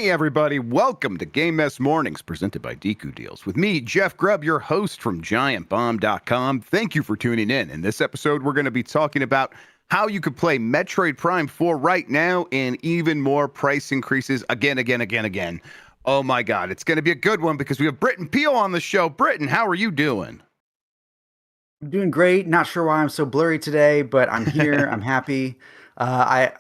Hey everybody, welcome to Game Mess Mornings presented by Deku Deals. With me, Jeff Grubb, your host from giantbomb.com. Thank you for tuning in. In this episode, we're going to be talking about how you could play Metroid Prime 4 right now and even more price increases again. Oh my God, it's going to be a good one because we have Britton Peel on the show. Britton, how are you doing? I'm doing great. Not sure why I'm so blurry today, but I'm here. I'm happy. I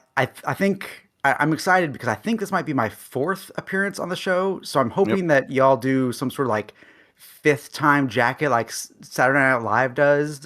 think I'm excited because I think this might be my fourth appearance on the show. So I'm Yep. hoping that y'all do some sort of like fifth time jacket like Saturday Night Live does.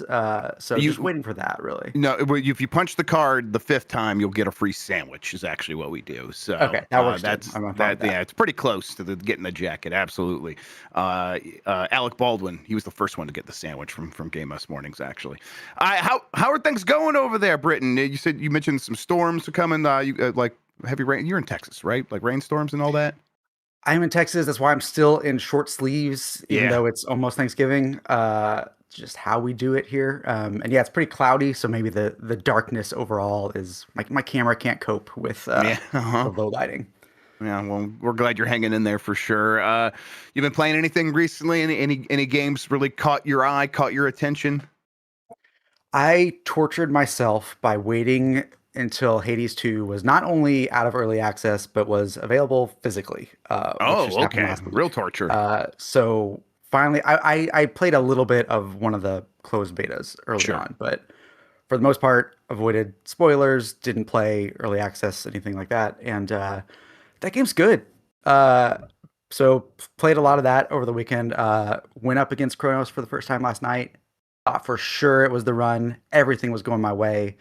So just You waiting for that, really. No, if you punch the card the fifth time, you'll get a free sandwich. Is actually what we do. So Okay, that works too. that's I'm fine with that. that. Yeah, it's pretty close to getting the jacket. Absolutely. Alec Baldwin, he was the first one to get the sandwich from Game Us Mornings. Actually, how are things going over there, Britain? You mentioned some storms are coming. Like heavy rain. You're in Texas, right? Like rainstorms and all that. I'm in Texas. That's why I'm still in short sleeves, even Yeah. though it's almost Thanksgiving. Just how we do it here. And yeah, it's pretty cloudy, so maybe the darkness overall is my camera can't cope with Yeah. the low lighting. Yeah, well, we're glad you're hanging in there for sure. You've been playing anything recently? Any games really caught your eye, caught your attention? I tortured myself by waiting until Hades 2 was not only out of early access, but was available physically, which just Oh, happened okay. last Real week. torture. So finally, I played a little bit of one of the closed betas early Sure. on, but for the most part, avoided spoilers, didn't play early access, anything like that. And that game's good. Uh, so played a lot of that over the weekend. Went up against Kronos for the first time last night. Thought for sure it was the run. Everything was going my way.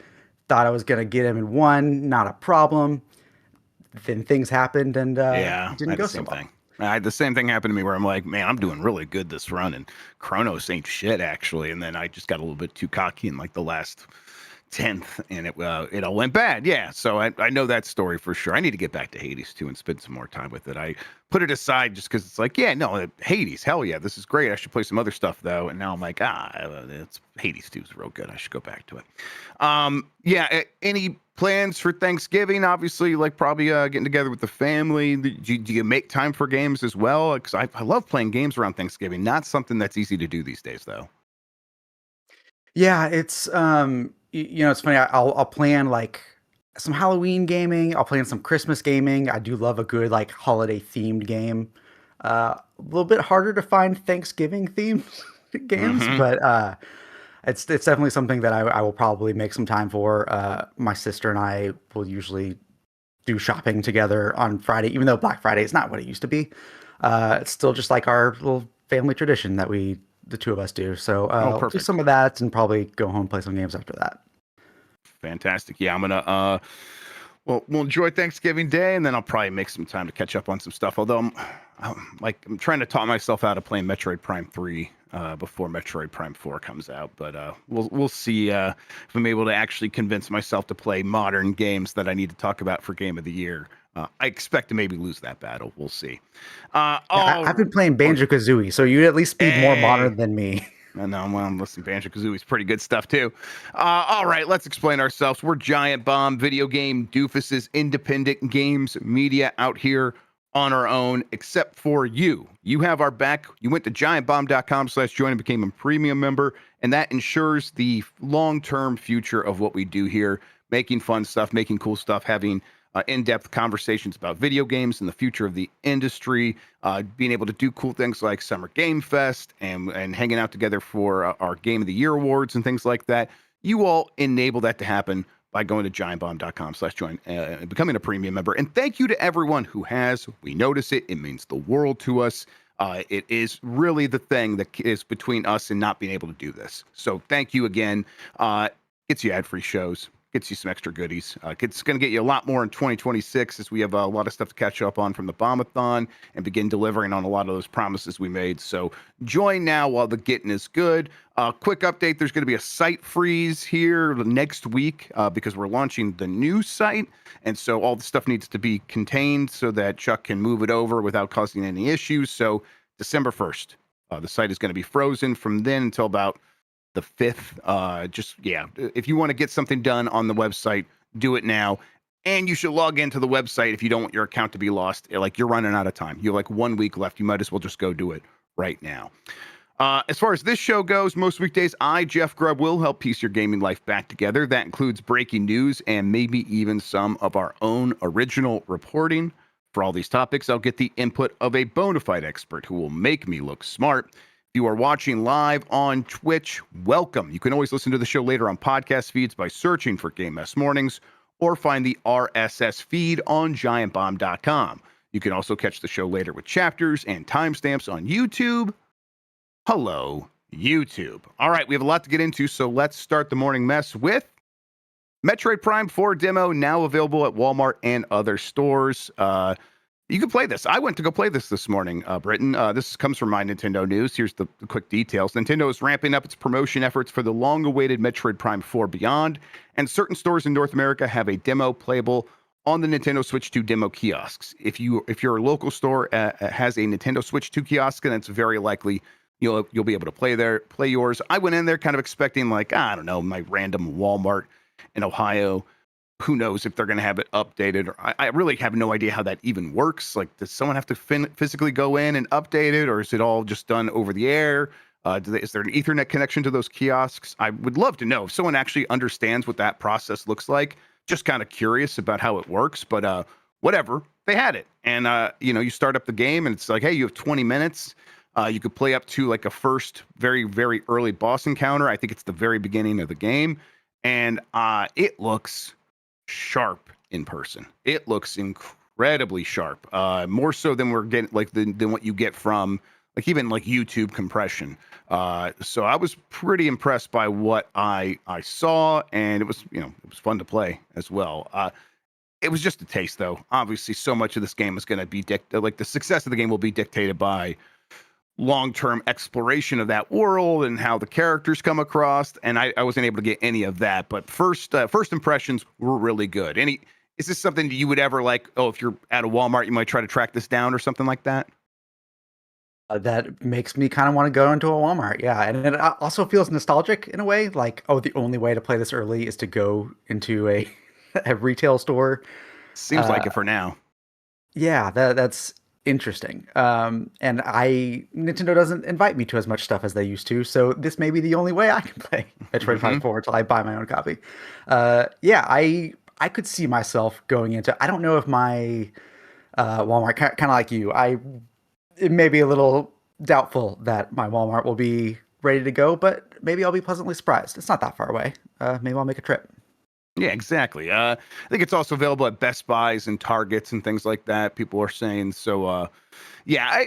Thought I was gonna get him in one, not a problem. Then things happened and Yeah, I didn't had the go so same well. thing. I had the same thing happen to me where I'm like, man, I'm doing really good this run, and Chronos ain't shit actually. And then I just got a little bit too cocky in like the last 10th, and it all went bad. Yeah, so I know that story for sure. I need to get back to Hades too and spend some more time with it. I put it aside just because it's like, yeah, no, Hades, hell yeah, this is great. I should play some other stuff though. And now I'm like, it's Hades 2 is real good. I should go back to it. Yeah, any plans for Thanksgiving? Obviously, like probably getting together with the family. Do you make time for games as well? Because I love playing games around Thanksgiving. Not something that's easy to do these days though. Yeah, it's it's funny. I'll plan like some Halloween gaming. I'll plan some Christmas gaming. I do love a good like holiday themed game. A little bit harder to find Thanksgiving themed games, Mm-hmm. but it's definitely something that I will probably make some time for. My sister and I will usually do shopping together on Friday, even though Black Friday is not what it used to be. It's still just like our little family tradition that the two of us do. So Oh, I'll do perfect. some of that and probably go home and play some games after that. Fantastic. Yeah, I'm gonna well, we'll enjoy Thanksgiving Day, and then I'll probably make some time to catch up on some stuff. Although I'm trying to talk myself out of playing Metroid Prime 3 before Metroid Prime 4 comes out. But we'll see if I'm able to actually convince myself to play modern games that I need to talk about for Game of the Year. I expect to maybe lose that battle. We'll see. Yeah, I've Oh, been playing oh, Banjo-Kazooie, so you'd at least be more hey. modern than me. I know. Well, listen, Banjo Kazooie's pretty good stuff too. All right, let's explain ourselves. We're Giant Bomb, video game doofuses, independent games media out here on our own, except for you. You have our back. You went to giantbomb.com/join and became a premium member, and that ensures the long-term future of what we do here, making fun stuff, making cool stuff, having in-depth conversations about video games and the future of the industry, being able to do cool things like Summer Game Fest and hanging out together for our Game of the Year awards and things like that. You all enable that to happen by going to giantbomb.com/join and becoming a premium member. And thank you to everyone who has. We notice it. It means the world to us. It is really the thing that is between us and not being able to do this. So thank you again. Gets you ad-free shows, gets you some extra goodies. It's going to get you a lot more in 2026 as we have a lot of stuff to catch up on from the Bombathon and begin delivering on a lot of those promises we made. So join now while the getting is good. Quick update, there's going to be a site freeze here next week because we're launching the new site. And so all the stuff needs to be contained so that Chuck can move it over without causing any issues. So December 1st, the site is going to be frozen from then until about the 5th. Just, yeah, if you want to get something done on the website, do it now. And you should log into the website if you don't want your account to be lost. Like, you're running out of time. You have like 1 week left. You might as well just go do it right now. As far as this show goes, most weekdays, Jeff Grubb, will help piece your gaming life back together. That includes breaking news and maybe even some of our own original reporting. For all these topics, I'll get the input of a bona fide expert who will make me look smart. If you are watching live on Twitch, welcome. You can always listen to the show later on podcast feeds by searching for Game Mess Mornings, or find the RSS feed on giantbomb.com. You can also catch the show later with chapters and timestamps on YouTube. Hello, YouTube. All right, we have a lot to get into, so let's start the morning mess with Metroid Prime 4 demo, now available at Walmart and other stores. You can play this. I went to go play this morning, Britton. This comes from my Nintendo news. Here's the quick details. Nintendo is ramping up its promotion efforts for the long-awaited Metroid Prime 4 Beyond, and certain stores in North America have a demo playable on the Nintendo Switch 2 demo kiosks. If your local store has a Nintendo Switch 2 kiosk, then it's very likely you'll be able to play yours. I went in there kind of expecting, like, I don't know, my random Walmart in Ohio. Who knows if they're going to have it updated? Or I really have no idea how that even works. Like, does someone have to physically go in and update it, or is it all just done over the air? Is there an Ethernet connection to those kiosks? I would love to know if someone actually understands what that process looks like. Just kind of curious about how it works, but whatever. They had it, and you start up the game, and it's like, hey, you have 20 minutes. You could play up to like a first very, very early boss encounter. I think it's the very beginning of the game, and it looks sharp in person. It looks incredibly sharp, more so than we're getting than what you get from even YouTube compression. So I was pretty impressed by what I saw, and it was fun to play as well. It was just a taste, though. Obviously, so much of this game is going to be the success of the game will be dictated by long-term exploration of that world and how the characters come across, and I wasn't able to get any of that. But first impressions were really good. Is this something that you would ever if you're at a Walmart, you might try to track this down or something like that? That makes me kind of want to go into a Walmart, yeah. And it also feels nostalgic in a way, like, oh, the only way to play this early is to go into a retail store. Seems like it for now. Yeah, that's interesting. And Nintendo doesn't invite me to as much stuff as they used to, so this may be the only way I can play Metroid Prime 4 until I buy my own copy. Yeah, I could see myself going into. I don't know if my Walmart, kind of like you, it may be a little doubtful that my Walmart will be ready to go, but maybe I'll be pleasantly surprised. It's not that far away. Maybe I'll make a trip. Yeah, exactly. I think it's also available at Best Buys and Targets and things like that, people are saying. So, yeah,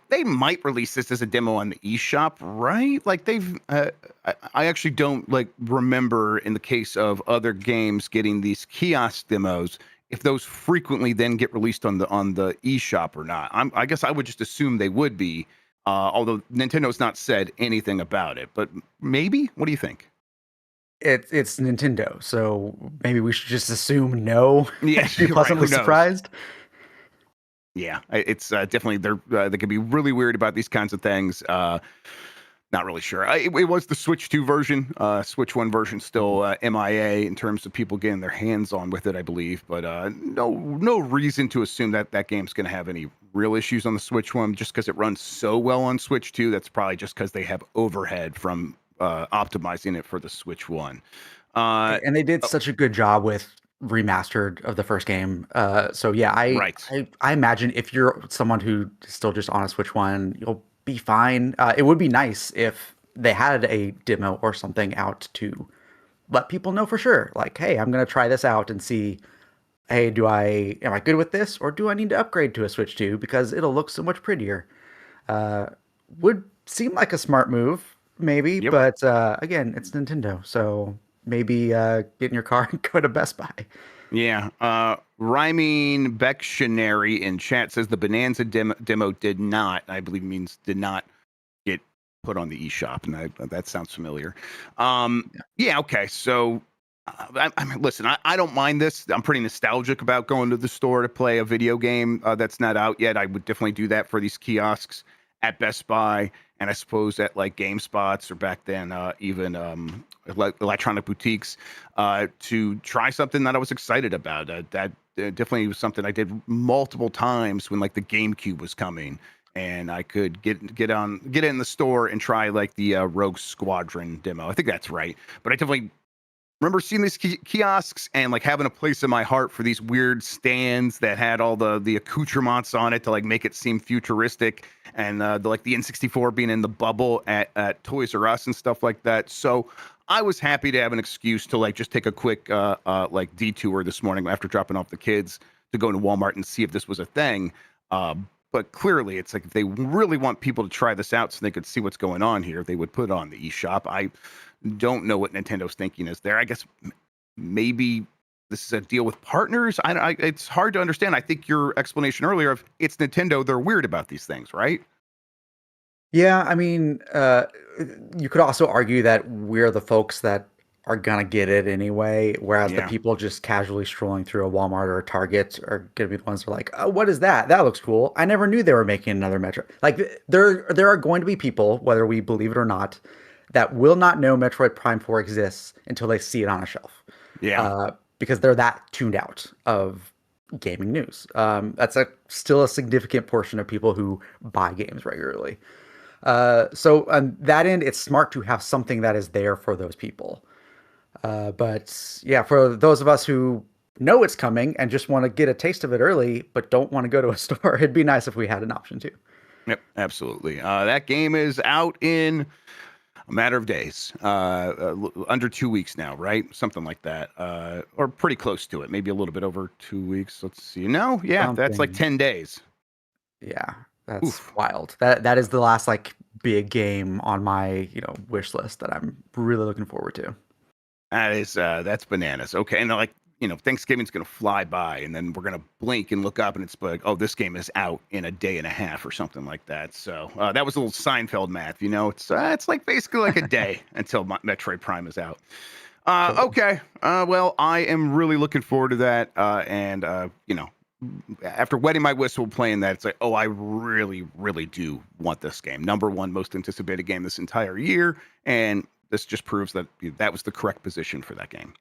they might release this as a demo on the eShop, right? Like I actually don't remember in the case of other games getting these kiosk demos, if those frequently then get released on the eShop or not. I guess I would just assume they would be, although Nintendo's not said anything about it. But maybe. What do you think? It's Nintendo, so maybe we should just assume no. Yeah, Be pleasantly right, surprised. Yeah, it's definitely they can be really weird about these kinds of things. Not really sure. It was the Switch 2 version. Switch 1 version still MIA in terms of people getting their hands on with it, I believe. But no reason to assume that game's going to have any real issues on the Switch 1 just because it runs so well on Switch 2. That's probably just because they have overhead from optimizing it for the Switch 1. And they did such a good job with remastered of the first game. So yeah, I imagine if you're someone who is still just on a Switch 1, you'll be fine. It would be nice if they had a demo or something out to let people know for sure. Like, hey, I'm going to try this out and see, hey, am I good with this, or do I need to upgrade to a Switch 2 because it'll look so much prettier? Would seem like a smart move, maybe, Yep. but again, it's Nintendo, so maybe get in your car and go to Best Buy. Yeah. Rhyming Bectionary in chat says the Bonanza demo did not, I believe means did not get put on the eShop, and that sounds familiar. Yeah, okay. So, listen, I don't mind this. I'm pretty nostalgic about going to the store to play a video game that's not out yet. I would definitely do that for these kiosks at Best Buy and I suppose at like GameSpots or back then even electronic boutiques to try something that I was excited about. That definitely was something I did multiple times when like the GameCube was coming, and I could get it in the store and try like the Rogue Squadron demo. I think that's right, but I definitely remember seeing these kiosks and like having a place in my heart for these weird stands that had all the accoutrements on it to like make it seem futuristic, and like the N64 being in the bubble at Toys R Us and stuff like that. So I was happy to have an excuse to like just take a quick like detour this morning after dropping off the kids to go to Walmart and see if this was a thing. But clearly, it's like if they really want people to try this out so they could see what's going on here, they would put it on the eShop. I don't know what Nintendo's thinking is there. I guess maybe this is a deal with partners. It's hard to understand. I think your explanation earlier of it's Nintendo, they're weird about these things, right? Yeah, I mean, you could also argue that we're the folks that are gonna get it anyway, whereas the Yeah. people just casually strolling through a Walmart or a Target are gonna be the ones who are like, "Oh, what is that? That looks cool. I never knew they were making another Metro." Like there are going to be people, whether we believe it or not, that will not know Metroid Prime 4 exists until they see it on a shelf, Yeah. because they're that tuned out of gaming news. That's still a significant portion of people who buy games regularly. So on that end, it's smart to have something that is there for those people. But yeah, for those of us who know it's coming and just want to get a taste of it early, but don't want to go to a store, it'd be nice if we had an option too. Yep, absolutely. That game is out in a matter of days, under 2 weeks now, right? Something like that, or pretty close to it. Maybe a little bit over 2 weeks. Let's see. No, yeah, that's like Something. 10 days. Yeah, that's Oof. wild. That is the last like big game on my, wish list that I'm really looking forward to. That's bananas. Okay, and like Thanksgiving's gonna fly by, and then we're gonna blink and look up, and it's like, oh, this game is out in a day and a half or something like that. So that was a little Seinfeld math. It's like basically like a day until Metroid Prime is out. Totally. Okay. Well, I am really looking forward to that. And after wetting my whistle playing that, it's like, oh, I really, really do want this game. Number one most anticipated game this entire year, and this just proves that that was the correct position for that game.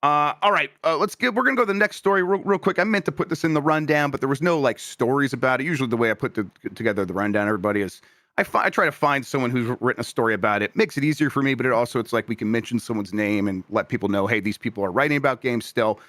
All right, we're gonna go to the next story real quick. I meant to put this in the rundown, but there was no like stories about it. Usually, the way I put together the rundown, everybody is I try to find someone who's written a story about it. Makes it easier for me, but it's like we can mention someone's name and let people know, hey, these people are writing about games still.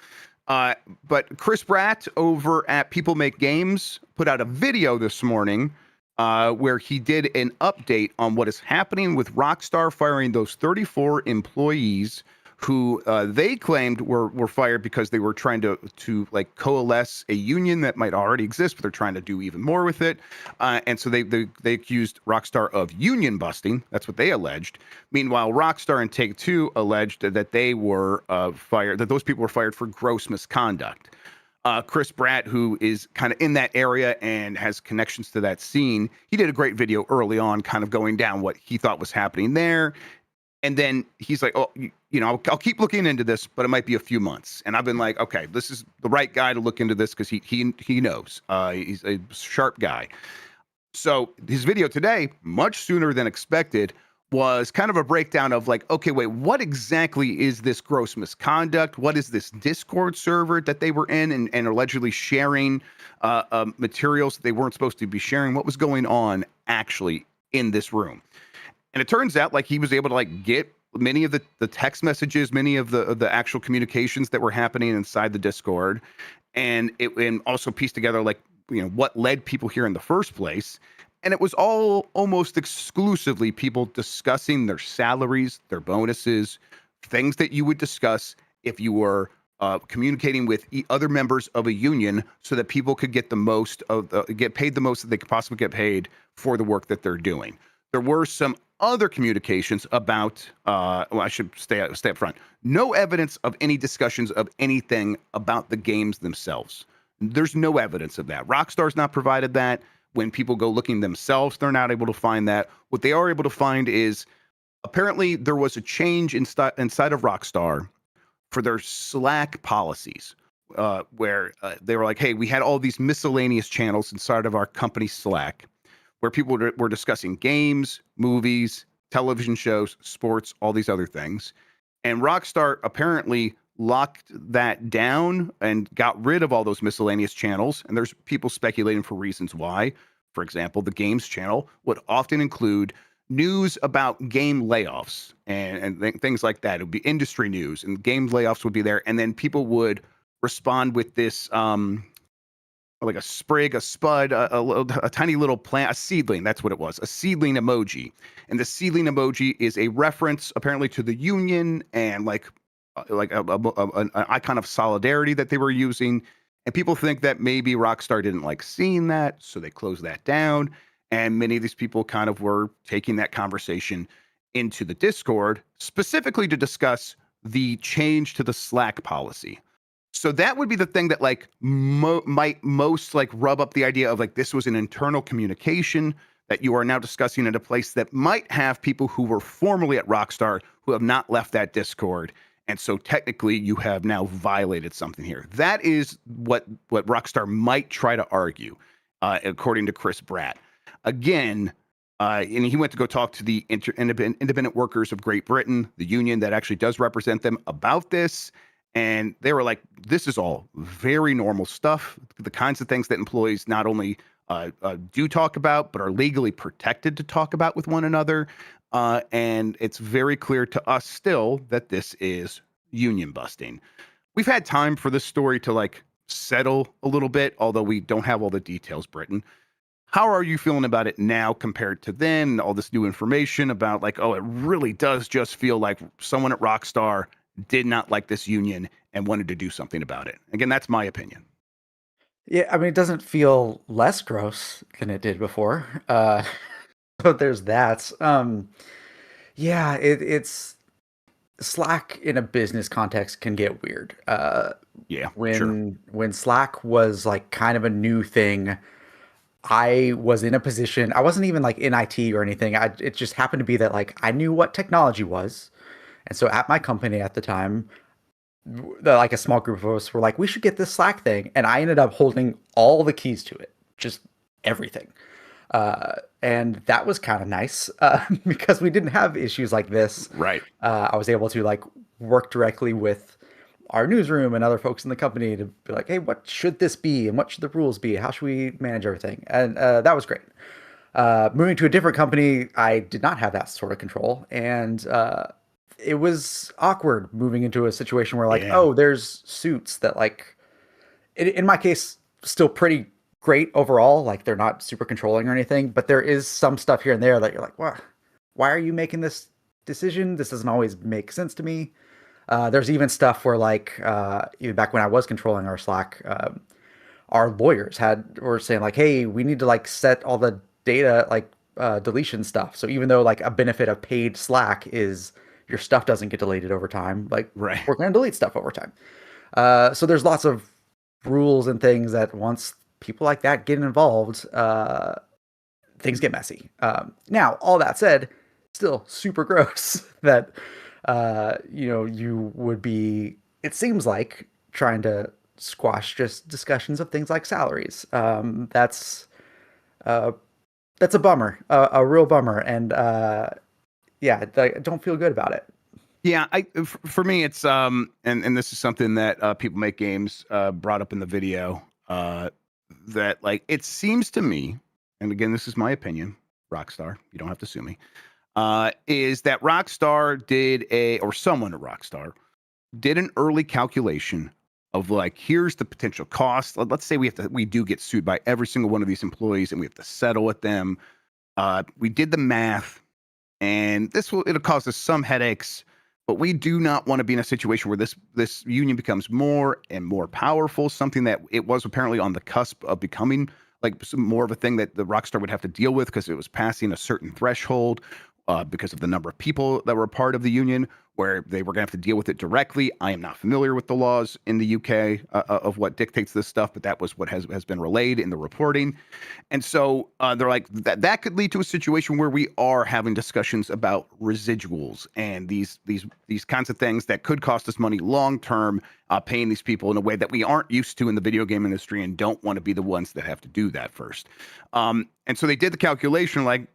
But Chris Bratt over at People Make Games put out a video this morning where he did an update on what is happening with Rockstar firing those 34 employees who they claimed were fired because they were trying to like coalesce a union that might already exist, but they're trying to do even more with it. And so they accused Rockstar of union busting. That's what they alleged. Meanwhile, Rockstar and Take-Two alleged that they were fired, that those people were fired for gross misconduct. Chris Bratt, who is kind of in that area and has connections to that scene, he did a great video early on, kind of going down what he thought was happening there. And then he's like, oh, I'll keep looking into this, but it might be a few months. And I've been like, okay, this is the right guy to look into this because he knows. He's a sharp guy. So his video today, much sooner than expected, was kind of a breakdown of like, okay, wait, what exactly is this gross misconduct? What is this Discord server that they were in and allegedly sharing materials that they weren't supposed to be sharing? What was going on actually in this room? And it turns out like he was able to like get many of the text messages, many of the actual communications that were happening inside the Discord, and also piece together like what led people here in the first place. And it was all almost exclusively people discussing their salaries, their bonuses, things that you would discuss if you were communicating with other members of a union, so that people could get get paid the most that they could possibly get paid for the work that they're doing. There were some other communications about, I should stay up front. No evidence of any discussions of anything about the games themselves. There's no evidence of that. Rockstar's not provided that. When people go looking themselves, they're not able to find that. What they are able to find is apparently there was a change inside of Rockstar for their Slack policies, where they were like, hey, we had all these miscellaneous channels inside of our company Slack, where people were discussing games, movies, television shows, sports, all these other things. And Rockstar apparently locked that down and got rid of all those miscellaneous channels. And there's people speculating for reasons why. For example, the games channel would often include news about game layoffs and things like that. It would be industry news, and game layoffs would be there. And then people would respond with this like a sprig, a spud, a tiny little plant, a seedling. That's what it was, a seedling emoji. And the seedling emoji is a reference apparently to the union and like an icon of solidarity that they were using. And people think that maybe Rockstar didn't like seeing that, so they closed that down. And many of these people kind of were taking that conversation into the Discord, specifically to discuss the change to the Slack policy. So that would be the thing that like might most like rub up the idea of like this was an internal communication that you are now discussing at a place that might have people who were formerly at Rockstar who have not left that Discord. And so technically you have now violated something here. That is what Rockstar might try to argue, according to Chris Bratt. Again, and he went to go talk to the Independent Workers of Great Britain, the union that actually does represent them, about this. And they were like, this is all very normal stuff. The kinds of things that employees not only do talk about, but are legally protected to talk about with one another. And it's very clear to us still that this is union busting. We've had time for this story to like settle a little bit, although we don't have all the details, Britton. How are you feeling about it now compared to then? All this new information about like, oh, it really does just feel like someone at Rockstar did not like this union and wanted to do something about it. Again, that's my opinion. Yeah, I mean, it doesn't feel less gross than it did before. So there's that. Yeah, it's Slack in a business context can get weird. Yeah, when Slack was like kind of a new thing, I was in a position. I wasn't even like in IT or anything. It just happened to be that like I knew what technology was, and so at my company at the time, like a small group of us were like, we should get this Slack thing, and I ended up holding all the keys to it, just everything. And that was kind of nice because we didn't have issues like this. Right. I was able to like work directly with our newsroom and other folks in the company to be like, hey, what should this be? And what should the rules be? How should we manage everything? And that was great. Moving to a different company, I did not have that sort of control. And it was awkward moving into a situation where like, oh, there's suits that like, in my case, still pretty great overall. Like they're not super controlling or anything, but there is some stuff here and there that you're like, well, why are you making this decision? This doesn't always make sense to me. There's even stuff where like, even back when I was controlling our Slack, our lawyers were saying like, hey, we need to like set all the data, like deletion stuff. So even though like a benefit of paid Slack is your stuff doesn't get deleted over time, like right. We're going to delete stuff over time. So there's lots of rules and things that once people like that get involved, things get messy. Now, all that said, still super gross that, you would be, it seems like, trying to squash just discussions of things like salaries. That's a bummer, a real bummer. And yeah, I don't feel good about it. Yeah, for me, it's and this is something that People Make Games brought up in the video, that like it seems to me, and again, this is my opinion, Rockstar, you don't have to sue me, is that Rockstar or someone at Rockstar did an early calculation of like, here's the potential cost. Let's say we do get sued by every single one of these employees and we have to settle with them. We did the math, and it'll cause us some headaches. But we do not want to be in a situation where this union becomes more and more powerful, something that it was apparently on the cusp of becoming like more of a thing that the Rockstar would have to deal with because it was passing a certain threshold. because of the number of people that were a part of the union, where they were going to have to deal with it directly. I am not familiar with the laws in the UK of what dictates this stuff, but that was what has been relayed in the reporting. And so they're like, that could lead to a situation where we are having discussions about residuals and these kinds of things that could cost us money long term, paying these people in a way that we aren't used to in the video game industry and don't want to be the ones that have to do that first. And so they did the calculation, like,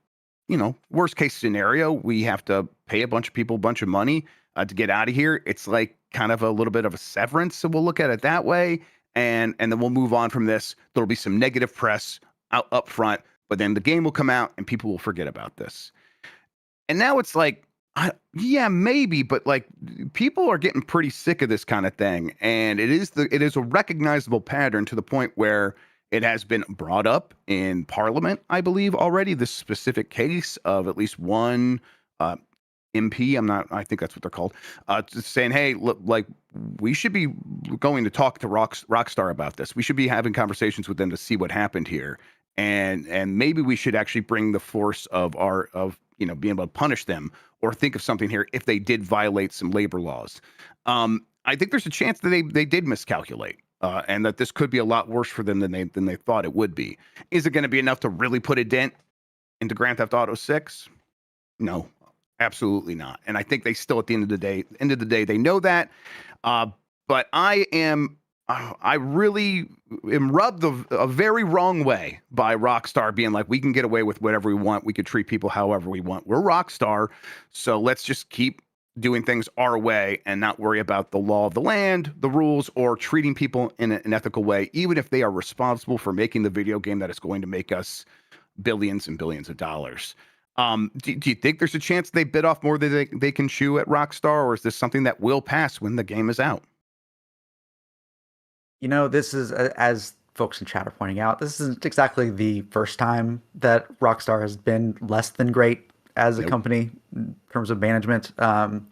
worst case scenario, we have to pay a bunch of people a bunch of money to get out of here. It's like kind of a little bit of a severance. So we'll look at it that way. And then we'll move on from this. There'll be some negative press out up front, but then the game will come out and people will forget about this. And now it's like, yeah, maybe, but like people are getting pretty sick of this kind of thing. And it is a recognizable pattern to the point where it has been brought up in Parliament, I believe, already, this specific case of at least one MP, I think that's what they're called, just saying, hey, look, like, we should be going to talk to Rockstar about this. We should be having conversations with them to see what happened here. And maybe we should actually bring the force of being able to punish them or think of something here if they did violate some labor laws. I think there's a chance that they did miscalculate. And that this could be a lot worse for them than they thought it would be. Is it going to be enough to really put a dent into Grand Theft Auto 6? No, absolutely not. And I think they still, at the end of the day, they know that. But I really am rubbed a very wrong way by Rockstar being like, we can get away with whatever we want. We could treat people however we want. We're Rockstar, so let's just keep doing things our way and not worry about the law of the land, the rules, or treating people in an ethical way, even if they are responsible for making the video game that is going to make us billions and billions of dollars. Do you think there's a chance they bit off more than they can chew at Rockstar, or is this something that will pass when the game is out? This is, as folks in chat are pointing out, this isn't exactly the first time that Rockstar has been less than great as a company in terms of management. So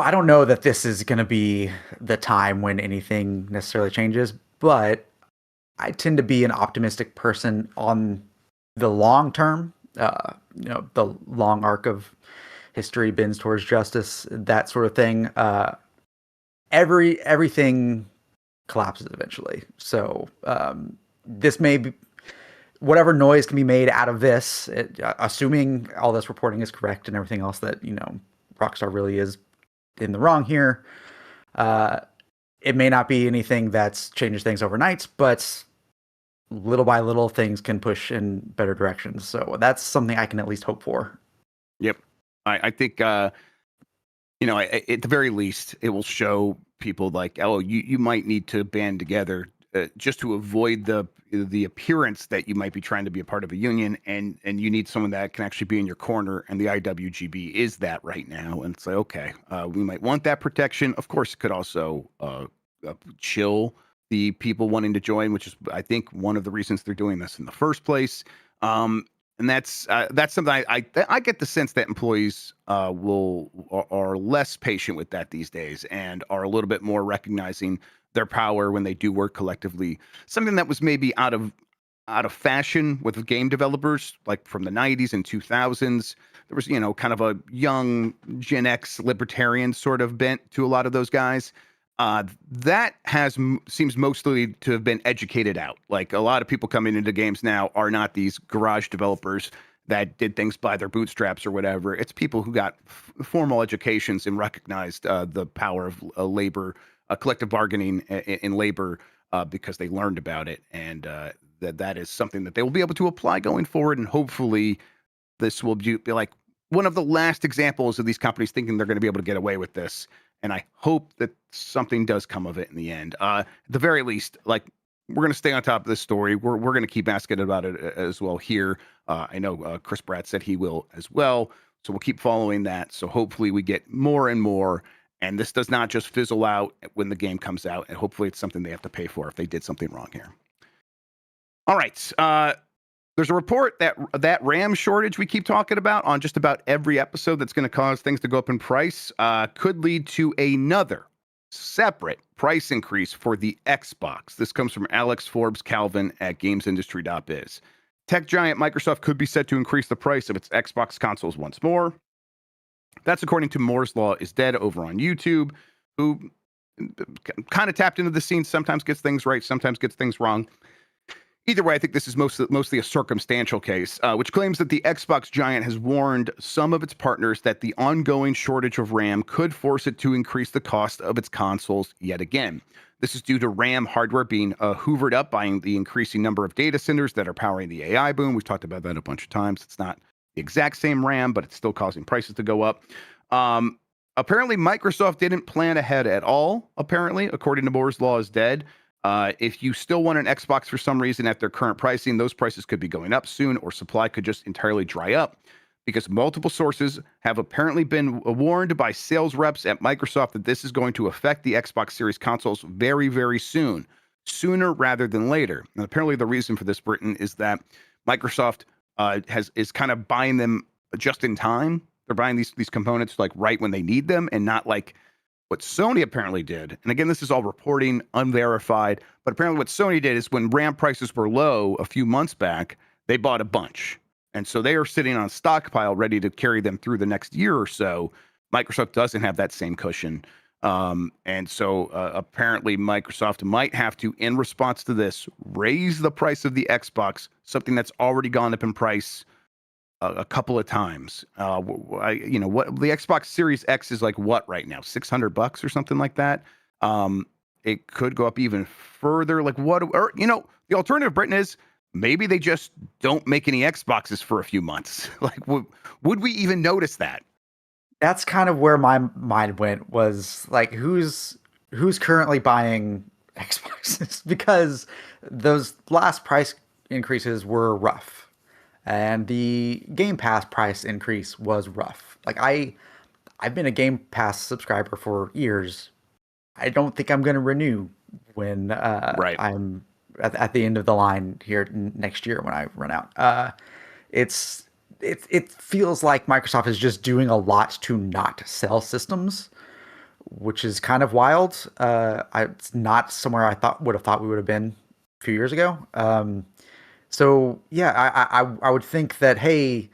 I don't know that this is going to be the time when anything necessarily changes, but I tend to be an optimistic person on the long term. The long arc of history bends towards justice, that sort of thing. Everything collapses eventually. So this may be, whatever noise can be made out of this, assuming all this reporting is correct and everything else, that Rockstar really is in the wrong here. It may not be anything that's changes things overnight, but little by little things can push in better directions. So that's something I can at least hope for. Yep, I think at the very least, it will show people like, oh, you might need to band together just to avoid the appearance that you might be trying to be a part of a union, and you need someone that can actually be in your corner, and the IWGB is that right now. And it's like, okay, we might want that protection. Of course, it could also chill the people wanting to join, which is, I think, one of the reasons they're doing this in the first place. And that's something I get the sense that employees are less patient with that these days and are a little bit more recognizing their power when they do work collectively. Something that was maybe out of fashion with game developers, like from the 90s and 2000s. There was, kind of a young Gen X libertarian sort of bent to a lot of those guys. That seems mostly to have been educated out. Like, a lot of people coming into games now are not these garage developers that did things by their bootstraps or whatever. It's people who got formal educations and recognized the power of labor, collective bargaining in labor, because they learned about it. And that is something that they will be able to apply going forward. And hopefully this will be like one of the last examples of these companies thinking they're going to be able to get away with this. And I hope that something does come of it in the end. At the very least, like, we're going to stay on top of this story. We're going to keep asking about it as well here. I know Chris Pratt said he will as well. So we'll keep following that. So hopefully we get more and more. And this does not just fizzle out when the game comes out. And hopefully it's something they have to pay for if they did something wrong here. All right. There's a report that RAM shortage we keep talking about on just about every episode that's going to cause things to go up in price could lead to another separate price increase for the Xbox. This comes from Alex Forbes Calvin at gamesindustry.biz. Tech giant Microsoft could be set to increase the price of its Xbox consoles once more. That's according to Moore's Law is Dead over on YouTube, who kind of tapped into the scene, sometimes gets things right, sometimes gets things wrong. Either way, I think this is mostly a circumstantial case, which claims that the Xbox giant has warned some of its partners that the ongoing shortage of RAM could force it to increase the cost of its consoles yet again. This is due to RAM hardware being hoovered up by the increasing number of data centers that are powering the AI boom. We've talked about that a bunch of times. It's not the exact same RAM, but it's still causing prices to go up. Apparently, Microsoft didn't plan ahead at all, apparently, according to Moore's Law is Dead. If you still want an Xbox for some reason at their current pricing, those prices could be going up soon, or supply could just entirely dry up, because multiple sources have apparently been warned by sales reps at Microsoft that this is going to affect the Xbox Series consoles very, very soon, sooner rather than later. And apparently the reason for this, Britain, is that Microsoft is kind of buying them just in time. They're buying these components like right when they need them, and not like what Sony apparently did. And again, this is all reporting, unverified, but apparently what Sony did is when RAM prices were low a few months back, they bought a bunch. And so they are sitting on a stockpile ready to carry them through the next year or so. Microsoft doesn't have that same cushion. And so apparently Microsoft might have to, in response to this, raise the price of the Xbox, something that's already gone up in price a couple of times. What the Xbox Series X is like what right now? $600 or something like that. It could go up even further. Like what? Or the alternative, Britain, is maybe they just don't make any Xboxes for a few months. Like would we even notice that? That's kind of where my mind went, was like, who's currently buying Xboxes? Because those last price increases were rough. And the Game Pass price increase was rough. Like I've been a Game Pass subscriber for years. I don't think I'm going to renew when Right. I'm at the end of the line here next year when I run out. It feels like Microsoft is just doing a lot to not sell systems, which is kind of wild. It's not somewhere I would have thought we would have been a few years ago. So yeah, I would think that, hey,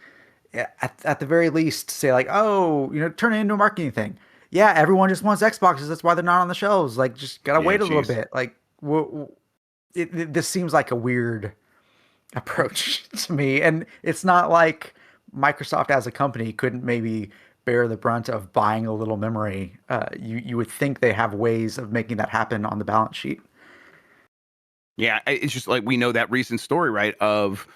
at the very least, say like, oh, turn it into a marketing thing. Yeah, everyone just wants Xboxes. That's why they're not on the shelves. Like, just gotta Yeah, wait a little geez. bit. Like, this seems like a weird approach to me. And it's not like Microsoft as a company couldn't maybe bear the brunt of buying a little memory. You would think they have ways of making that happen on the balance sheet. Yeah, it's just like we know that recent story, right? Of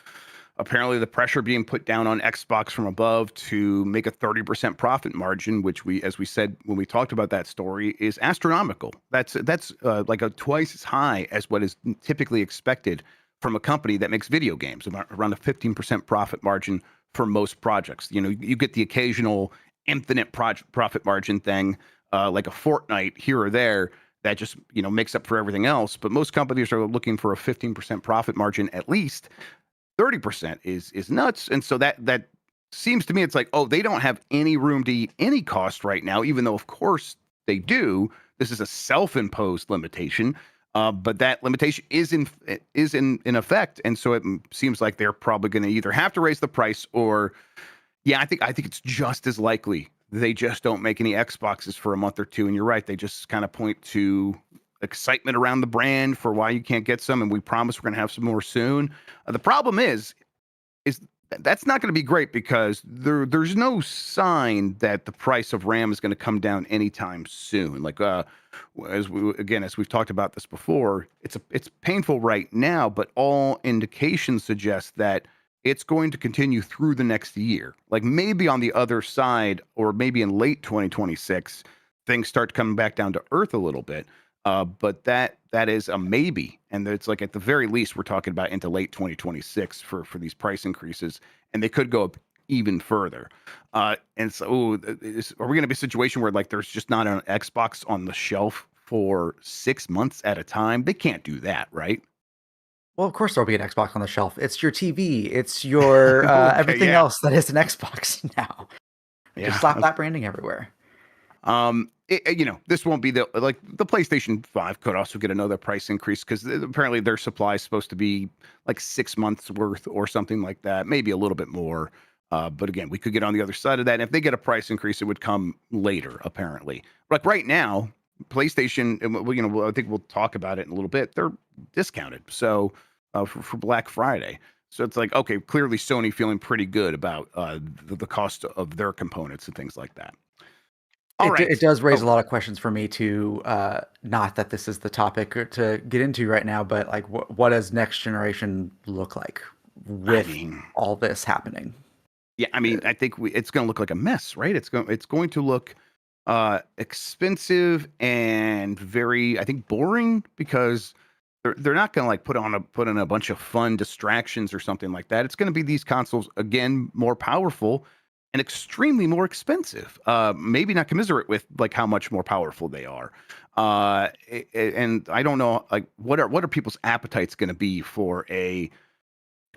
apparently the pressure being put down on Xbox from above to make a 30% profit margin, which as we said when we talked about that story, is astronomical. That's like a twice as high as what is typically expected from a company that makes video games, around a 15% profit margin for most projects. You get the occasional infinite profit margin thing, like a Fortnite here or there, that just makes up for everything else. But most companies are looking for a 15% profit margin at least. 30% is nuts. And so that seems to me, it's like, oh, they don't have any room to eat any cost right now, even though of course they do. This is a self-imposed limitation, but that limitation is in effect. And so it seems like they're probably going to either have to raise the price, or I think it's just as likely they just don't make any Xboxes for a month or two. And you're right, they just kind of point to excitement around the brand for why you can't get some, and we promise we're going to have some more soon. The problem is that's not going to be great, because there's no sign that the price of RAM is going to come down anytime soon. Like as we've talked about this before, it's painful right now, but all indications suggest that it's going to continue through the next year. Like maybe on the other side, or maybe in late 2026, things start coming back down to earth a little bit. But that is a maybe, and it's like at the very least we're talking about into late 2026 for these price increases, and they could go up even further. And so, are we going to be a situation where like there's just not an Xbox on the shelf for 6 months at a time? They can't do that, right? Well, of course there'll be an Xbox on the shelf. It's your TV. It's your Okay, everything yeah, else that is an Xbox now. Just yeah. slap that branding everywhere. This won't be the PlayStation 5 could also get another price increase because apparently their supply is supposed to be like 6 months worth or something like that, maybe a little bit more. But again, we could get on the other side of that. And if they get a price increase, it would come later, apparently. Like right now, PlayStation, I think we'll talk about it in a little bit. They're discounted. So for Black Friday. So it's like, okay, clearly Sony feeling pretty good about the cost of their components and things like that. It does raise a lot of questions for me too. Not that this is the topic to get into right now, but like, what does next generation look like with all this happening? Yeah, I mean, I think it's going to look like a mess, right? It's going to look expensive and very, I think, boring because they're not going to like put in a bunch of fun distractions or something like that. It's going to be these consoles again more powerful and extremely more expensive. Maybe not commensurate with like how much more powerful they are. And I don't know, like what are people's appetites going to be for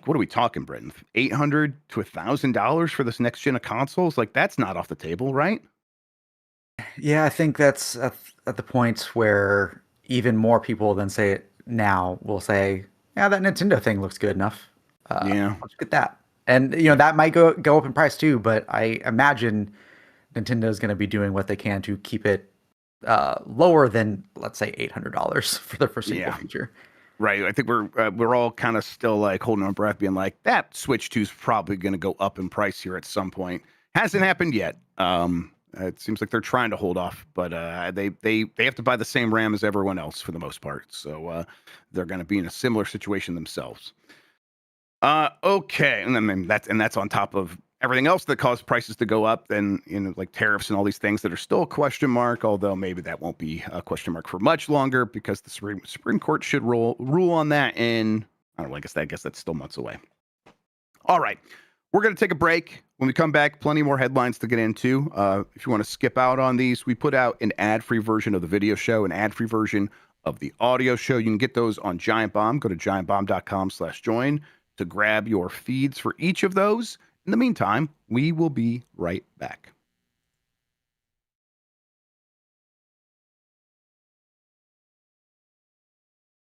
what are we talking, Britton? $800 to $1,000 for this next gen of consoles? Like that's not off the table, right? Yeah, I think that's at the point where even more people than say it now will say, "Yeah, that Nintendo thing looks good enough. Yeah, let's get that." And that might go up in price too, but I imagine Nintendo is going to be doing what they can to keep it lower than, let's say, $800 for the foreseeable future. Right. I think we're all kind of still like holding our breath, being like, that Switch 2 is probably going to go up in price here at some point. Hasn't happened yet. It seems like they're trying to hold off, but they have to buy the same RAM as everyone else for the most part. So they're going to be in a similar situation themselves. Okay, and then that's on top of everything else that caused prices to go up, then like tariffs and all these things that are still a question mark, although maybe that won't be a question mark for much longer because the Supreme Court should rule on that in, I don't know, I guess that's still months away. All right, we're going to take a break. When we come back, plenty more headlines to get into. If you want to skip out on these, we put out an ad-free version of the video show, an ad-free version of the audio show. You can get those on Giant Bomb. Go to giantbomb.com/join to grab your feeds for each of those. In the meantime, we will be right back.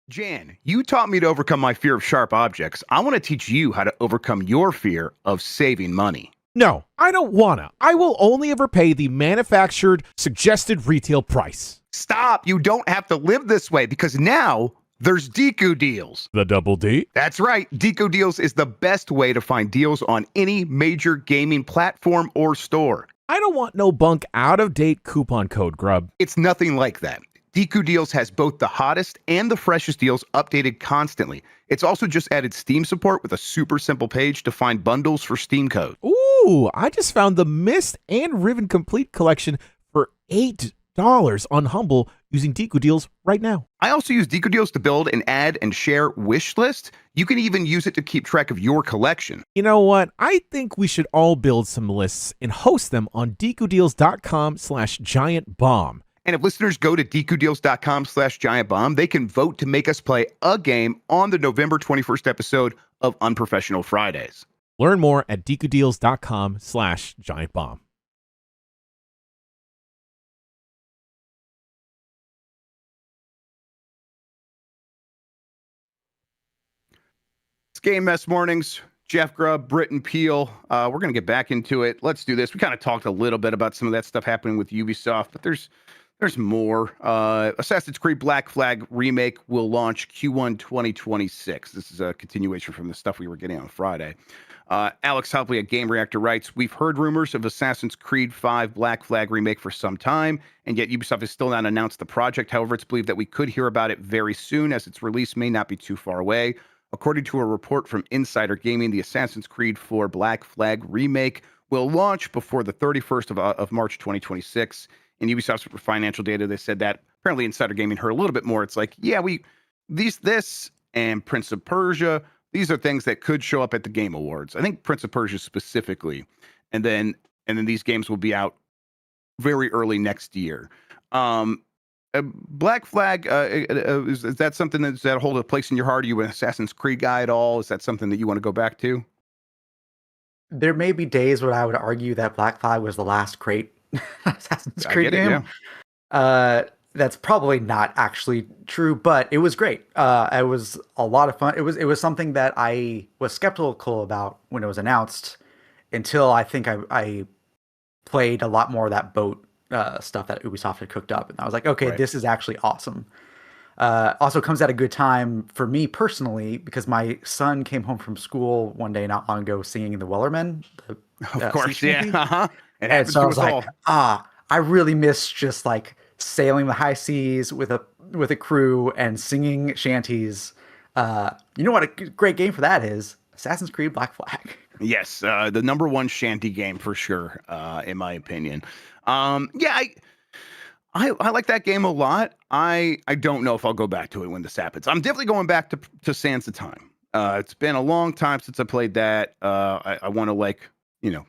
Jan, you taught me to overcome my fear of sharp objects. I want to teach you how to overcome your fear of saving money. No, I don't wanna. I will only ever pay the manufactured suggested retail price. Stop. You don't have to live this way because now there's Deku Deals. The double D? That's right. Deku Deals is the best way to find deals on any major gaming platform or store. I don't want no bunk out-of-date coupon code, Grub. It's nothing like that. Deku Deals has both the hottest and the freshest deals updated constantly. It's also just added Steam support with a super simple page to find bundles for Steam code. Ooh, I just found the Mist and Riven Complete collection for $8 on Humble using Deku Deals right now. I also use Deku Deals to build an add and share wish list. You can even use it to keep track of your collection. You know what? I think we should all build some lists and host them on DekuDeals.com/giantbomb. And if listeners go to DekuDeals.com/giantbomb, they can vote to make us play a game on the November 21st episode of Unprofessional Fridays. Learn more at DekuDeals.com/giantbomb. It's Game Mess Mornings. Jeff Grubb, Britton Peel. We're going to get back into it. Let's do this. We kind of talked a little bit about some of that stuff happening with Ubisoft, but there's more. Assassin's Creed Black Flag Remake will launch Q1 2026. This is a continuation from the stuff we were getting on Friday. Alex Hopley at Game Reactor writes, we've heard rumors of Assassin's Creed 5 Black Flag Remake for some time, and yet Ubisoft has still not announced the project. However, it's believed that we could hear about it very soon, as its release may not be too far away. According to a report from Insider Gaming, the Assassin's Creed 4 Black Flag Remake will launch before the 31st of March 2026. In Ubisoft's financial data, they said that apparently Insider Gaming heard a little bit more. It's like, yeah, this and Prince of Persia, these are things that could show up at the Game Awards. I think Prince of Persia specifically, and then these games will be out very early next year. Black Flag, is that something that hold a place in your heart? Are you an Assassin's Creed guy at all? Is that something that you want to go back to? There may be days when I would argue that Black Flag was the last great Assassin's I Creed get it, game. That's probably not actually true, but it was great. It was a lot of fun. It was something that I was skeptical about when it was announced until I think I played a lot more of that boat stuff that Ubisoft had cooked up, and I was like, okay, Right. this is actually awesome. Also comes at a good time for me personally because my son came home from school one day not long ago singing the Wellerman, Of the sea course, yeah. shanty. Uh-huh. It And happens so I to was us like, all. I really miss just like sailing the high seas with a crew and singing shanties. You know what a great game for that is? Assassin's Creed Black Flag. Yes, the number one shanty game for sure, in my opinion. Yeah, I like that game a lot. I don't know if I'll go back to it when this happens. I'm definitely going back to Sands of Time. It's been a long time since I played that. I want to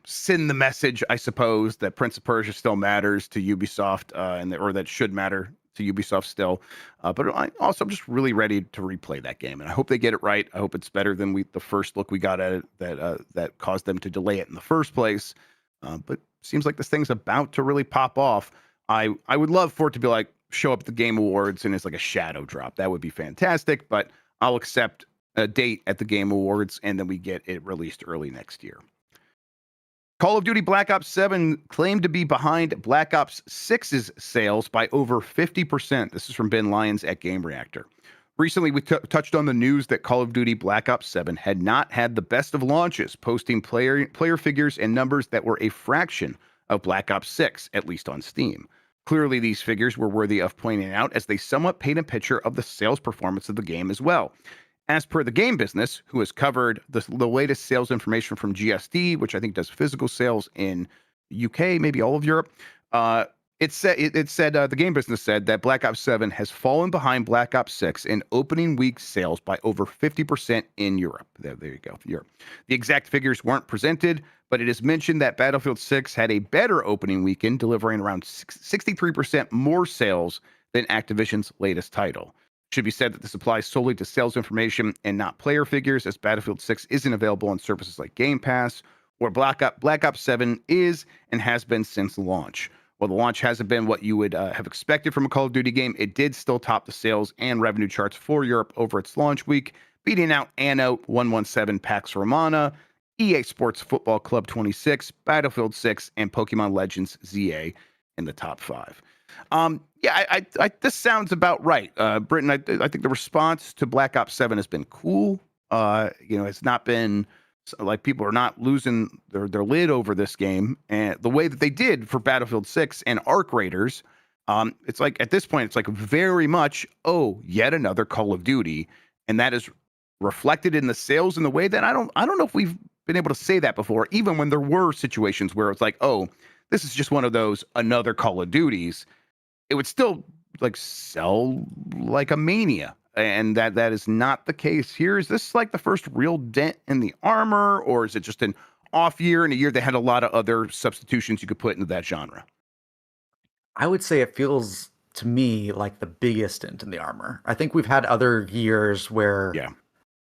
send the message, I suppose, that Prince of Persia still matters to Ubisoft, or that should matter to Ubisoft still. But I'm just really ready to replay that game, and I hope they get it right. I hope it's better than the first look we got at it that caused them to delay it in the first place. But seems like this thing's about to really pop off. I would love for it to be like show up at the Game Awards and it's like a shadow drop. That would be fantastic, but I'll accept a date at the Game Awards and then we get it released early next year. Call of Duty Black Ops 7 claimed to be behind Black Ops 6's sales by over 50%. This is from Ben Lyons at Game Reactor. Recently, we touched on the news that Call of Duty Black Ops 7 had not had the best of launches, posting player figures and numbers that were a fraction of Black Ops 6, at least on Steam. Clearly, these figures were worthy of pointing out as they somewhat paint a picture of the sales performance of the game as well. As per the game business, who has covered the latest sales information from GSD, which I think does physical sales in UK, maybe all of Europe, it said the game business said that Black Ops 7 has fallen behind Black Ops 6 in opening week sales by over 50% in Europe. There you go, Europe. The exact figures weren't presented, but it is mentioned that Battlefield 6 had a better opening weekend, delivering around 63% more sales than Activision's latest title. Should be said that this applies solely to sales information and not player figures, as Battlefield 6 isn't available on services like Game Pass, or Black Ops 7 is and has been since launch. While the launch hasn't been what you would have expected from a Call of Duty game, it did still top the sales and revenue charts for Europe over its launch week, beating out Anno 117 Pax Romana, EA Sports Football Club 26, Battlefield 6, and Pokemon Legends ZA in the top 5. Yeah, this sounds about right. Britton, I think the response to Black Ops 7 has been cool. It's not been like people are not losing their lid over this game. And the way that they did for Battlefield 6 and Arc Raiders, it's like at this point, it's like very much, yet another Call of Duty. And that is reflected in the sales in the way that I don't know if we've been able to say that before, even when there were situations where it's like, this is just one of those another Call of Duties. It would still like sell like a mania. And that is not the case here. Is this like the first real dent in the armor, or is it just an off year and a year that had a lot of other substitutions you could put into that genre? I would say it feels to me like the biggest dent in the armor. I think we've had other years where Yeah.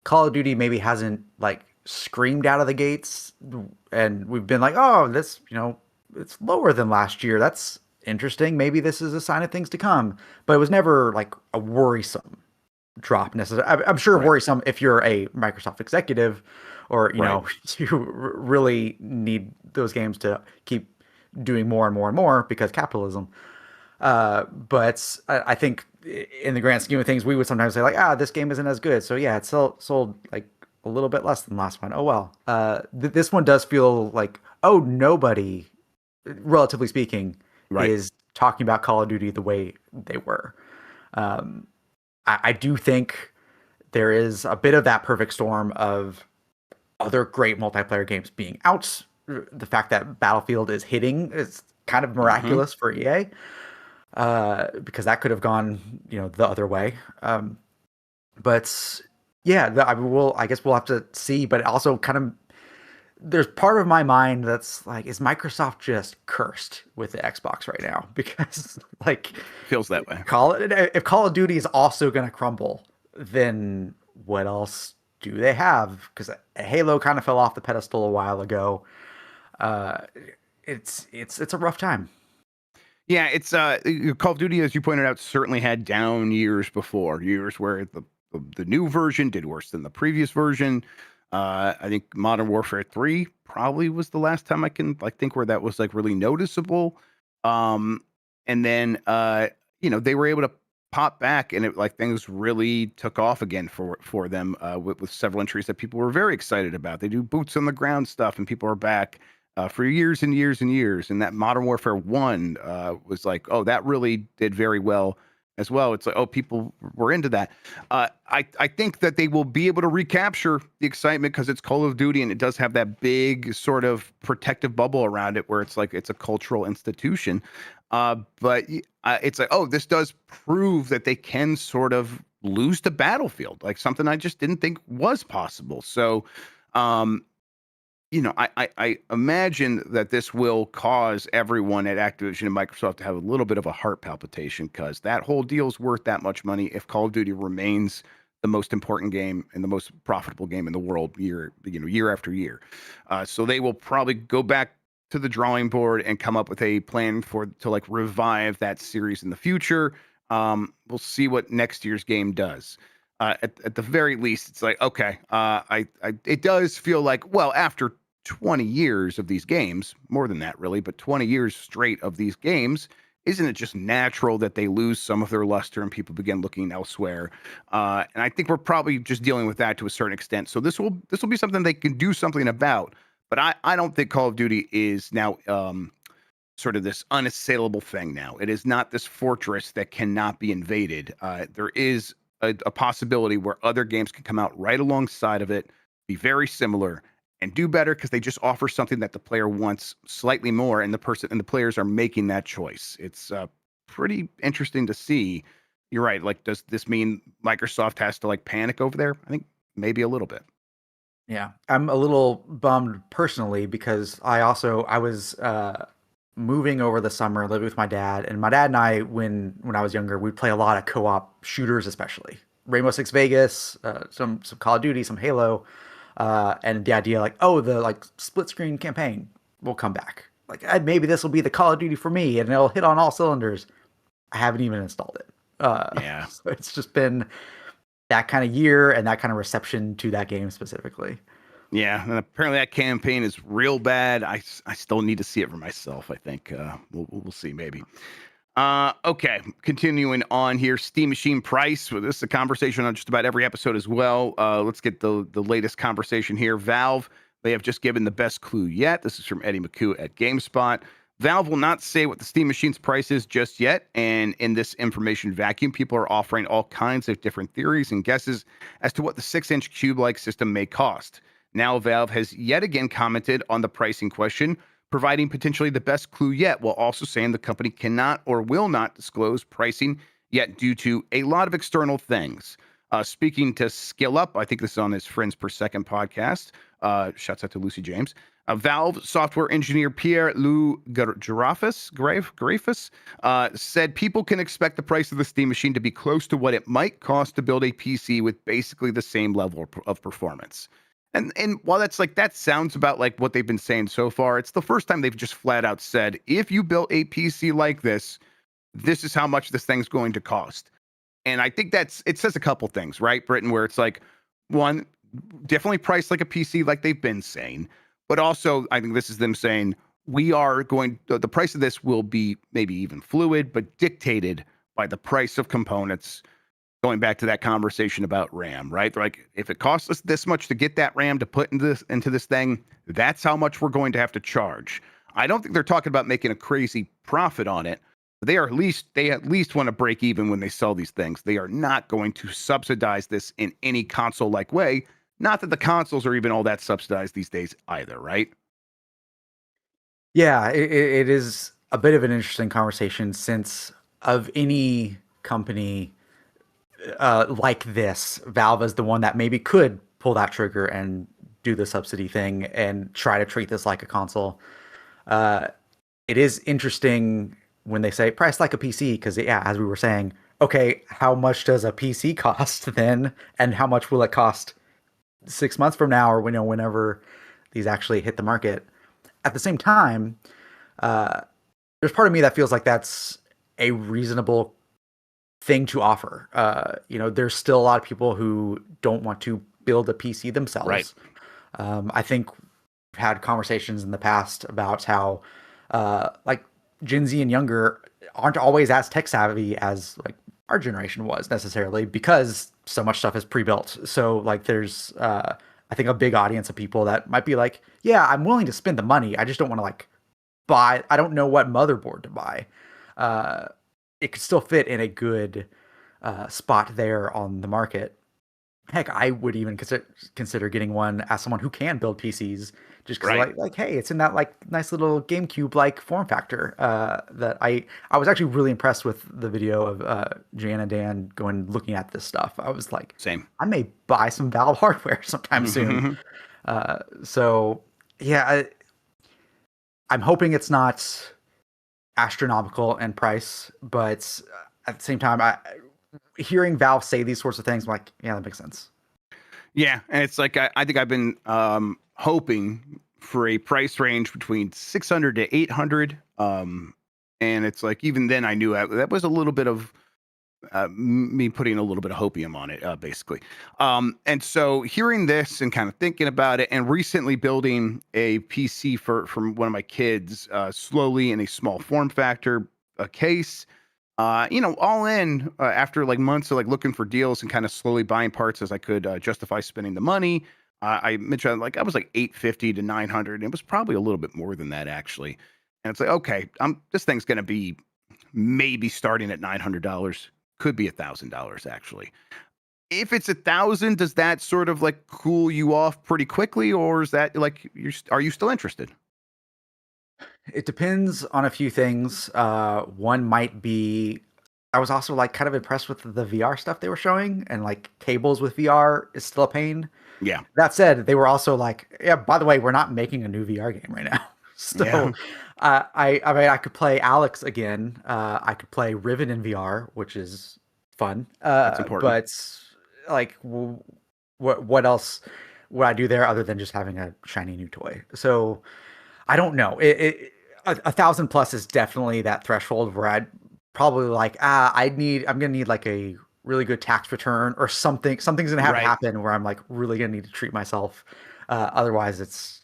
Call of Duty maybe hasn't like screamed out of the gates, and we've been like, oh, this, it's lower than last year. That's interesting. Maybe this is a sign of things to come. But it was never like a worrisome drop necessarily. I'm sure Right. worrisome if you're a Microsoft executive, or Right. you really need those games to keep doing more and more and more because capitalism. But I think in the grand scheme of things, we would sometimes say like, this game isn't as good. So yeah, it's sold like a little bit less than the last one. Oh well. This one does feel like, nobody, relatively speaking, Right. is talking about Call of Duty the way they were. I do think there is a bit of that perfect storm of other great multiplayer games being out. The fact that Battlefield is hitting is kind of miraculous for EA, because that could have gone, the other way. But yeah, I guess we'll have to see. But also, kind of, there's part of my mind that's like, is Microsoft just cursed with the Xbox right now? Because like, Feels that way. if Call of Duty is also going to crumble, then what else do they have? Because Halo kind of fell off the pedestal a while ago. It's a rough time. Yeah, it's Call of Duty, as you pointed out, certainly had down years before, years where the new version did worse than the previous version. I think Modern Warfare 3 probably was the last time I can like think where that was like really noticeable. Um, and then they were able to pop back and it like things really took off again for them with several entries that people were very excited about. They do boots on the ground stuff and people are back for years and years and years. And that Modern Warfare 1 was like, oh, that really did very well as well. It's like, oh, people were into that. I think that they will be able to recapture the excitement because it's Call of Duty and it does have that big sort of protective bubble around it where it's like it's a cultural institution. But it's like, oh, this does prove that they can sort of lose to Battlefield, like something I just didn't think was possible. So, um, I imagine that this will cause everyone at Activision and Microsoft to have a little bit of a heart palpitation because that whole deal is worth that much money if Call of Duty remains the most important game and the most profitable game in the world year after year. So they will probably go back to the drawing board and come up with a plan to like revive that series in the future. We'll see what next year's game does. At the very least, it's like, okay, it does feel like, well, after 20 years of these games, more than that really, but 20 years straight of these games, isn't it just natural that they lose some of their luster and people begin looking elsewhere? And I think we're probably just dealing with that to a certain extent. So this will be something they can do something about. But I don't think Call of Duty is now sort of this unassailable thing now. It is not this fortress that cannot be invaded. There is a possibility where other games can come out right alongside of it, be very similar, and do better because they just offer something that the player wants slightly more, and the players are making that choice. It's pretty interesting to see. You're right. Like, does this mean Microsoft has to like panic over there? I think maybe a little bit. Yeah, I'm a little bummed personally because I was moving over the summer, living with my dad, and my dad and I, when I was younger, we'd play a lot of co-op shooters, especially Rainbow Six Vegas, some Call of Duty, some Halo, and the idea like, oh, the like split screen campaign will come back. Like maybe this will be the Call of Duty for me, and it'll hit on all cylinders. I haven't even installed it. Yeah, So it's just been that kind of year and that kind of reception to that game specifically. yeah, and apparently that campaign is real bad. I still need to see it for myself. I think we'll see maybe. Okay, continuing on here, Steam Machine price. Well, this is a conversation on just about every episode as well. Let's get the latest conversation here. Valve, they have just given the best clue yet. This is from Eddie McCoo at GameSpot. Valve will not say what the Steam Machine's price is just yet, and in this information vacuum, people are offering all kinds of different theories and guesses as to what the 6-inch cube-like system may cost. Now, Valve has yet again commented on the pricing question, providing potentially the best clue yet, while also saying the company cannot or will not disclose pricing yet due to a lot of external things. Speaking to Skill Up, I think this is on his Friends Per Second podcast. Shouts out to Lucy James. Valve software engineer Pierre-Loup Grafus said people can expect the price of the Steam Machine to be close to what it might cost to build a PC with basically the same level of performance. And while that's like that sounds about like what they've been saying so far, it's the first time they've just flat out said, if you built a PC like this, this is how much this thing's going to cost. And I think it says a couple things, right, Britton, where it's like, one, definitely priced like a PC like they've been saying, but also I think this is them saying the price of this will be maybe even fluid, but dictated by the price of components. Going back to that conversation about RAM, right? They're like, if it costs us this much to get that RAM to put into this thing, that's how much we're going to have to charge. I don't think they're talking about making a crazy profit on it. They at least want to break even when they sell these things. They are not going to subsidize this in any console-like way. Not that the consoles are even all that subsidized these days either, right? Yeah, it is a bit of an interesting conversation since of any company like this, Valve is the one that maybe could pull that trigger and do the subsidy thing and try to treat this like a console. It is interesting when they say price like a PC, because yeah, as we were saying, okay, how much does a PC cost then, and how much will it cost 6 months from now, or whenever these actually hit the market? At the same time, there's part of me that feels like that's a reasonable thing to offer. There's still a lot of people who don't want to build a PC themselves. Right. I think we've had conversations in the past about how like Gen Z and younger aren't always as tech savvy as like our generation was necessarily, because so much stuff is pre-built. So like there's I think a big audience of people that might be like, yeah, I'm willing to spend the money. I just don't want to like buy. I don't know what motherboard to buy. It could still fit in a good spot there on the market. Heck, I would even consider getting one as someone who can build PCs, just because Right. like, hey, it's in that like nice little GameCube like form factor. That I was actually really impressed with the video of Jan and Dan looking at this stuff. I was like, Same. I may buy some Valve hardware sometime soon. So yeah, I'm hoping it's not astronomical in price, but at the same time, hearing Valve say these sorts of things, I'm like, yeah, that makes sense. Yeah, and it's like I think I've been hoping for a price range between 600 to 800, and it's like even then I knew that was a little bit of me putting a little bit of hopium on it, basically. And so hearing this and kind of thinking about it, and recently building a PC from one of my kids, slowly in a small form factor, a case. All in after like months of like looking for deals and kind of slowly buying parts as I could justify spending the money. I mentioned like I was like 850 to 900. It was probably a little bit more than that actually. And it's like, okay, this thing's going to be maybe starting at $900, could be $1,000 actually. If it's 1,000, does that sort of like cool you off pretty quickly, or is that like are you still interested? It depends on a few things. One might be, I was also like kind of impressed with the VR stuff they were showing, and like cables with VR is still a pain. Yeah, That said, they were also like, yeah, by the way, we're not making a new VR game right now. yeah, So, I mean, I could play Alex again. I could play Riven in VR, which is fun. that's important. But like, what else would I do there other than just having a shiny new toy? So I don't know. A thousand plus is definitely that threshold where I'd probably like, I'm gonna need like a really good tax return or something. Something's gonna have to Right. happen where I'm like really gonna need to treat myself. Otherwise, it's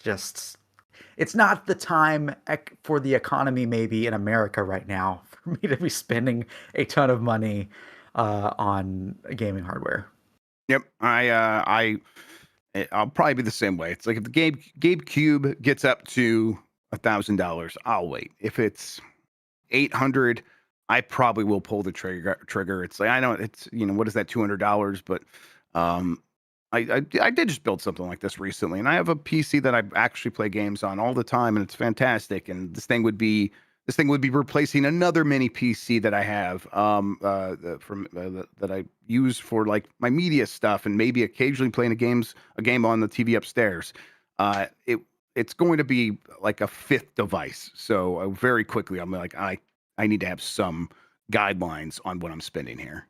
not the time for the economy maybe in America right now for me to be spending a ton of money on gaming hardware. Yep. I'll probably be the same way. It's like if the Gabe Cube gets up to $1,000, I'll wait. If it's 800, I probably will pull the trigger. It's like I know it's what is that $200, but um, I did just build something like this recently, and I have a PC that I actually play games on all the time, and it's fantastic. And this thing would be replacing another mini PC that I have that I use for like my media stuff and maybe occasionally playing a game on the TV upstairs. It's going to be like a fifth device. So very quickly, I'm like I need to have some guidelines on what I'm spending here.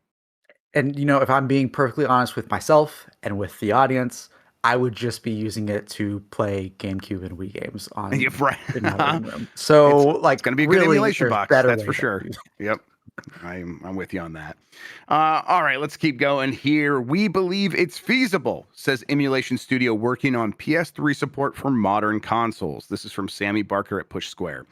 And if I'm being perfectly honest with myself and with the audience, I would just be using it to play GameCube and Wii games Yeah, in my right. living room. So, It's like, going to be a good really, emulation there's box, better that's for ways I could sure. do that. Yep. I'm with you on that. All right, let's keep going here. We believe it's feasible, says Emulation Studio working on PS3 support for modern consoles. This is from Sammy Barker at Push Square.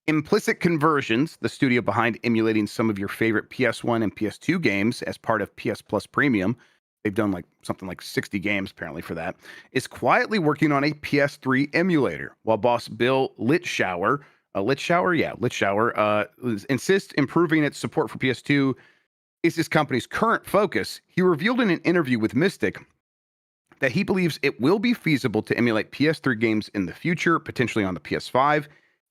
Implicit Conversions, the studio behind emulating some of your favorite PS1 and PS2 games as part of PS Plus Premium, they've done like something like 60 games apparently for that, is quietly working on a PS3 emulator, while boss Bill Litshower insists improving its support for PS2 is his company's current focus. He revealed in an interview with Mystic that he believes it will be feasible to emulate PS3 games in the future, potentially on the PS5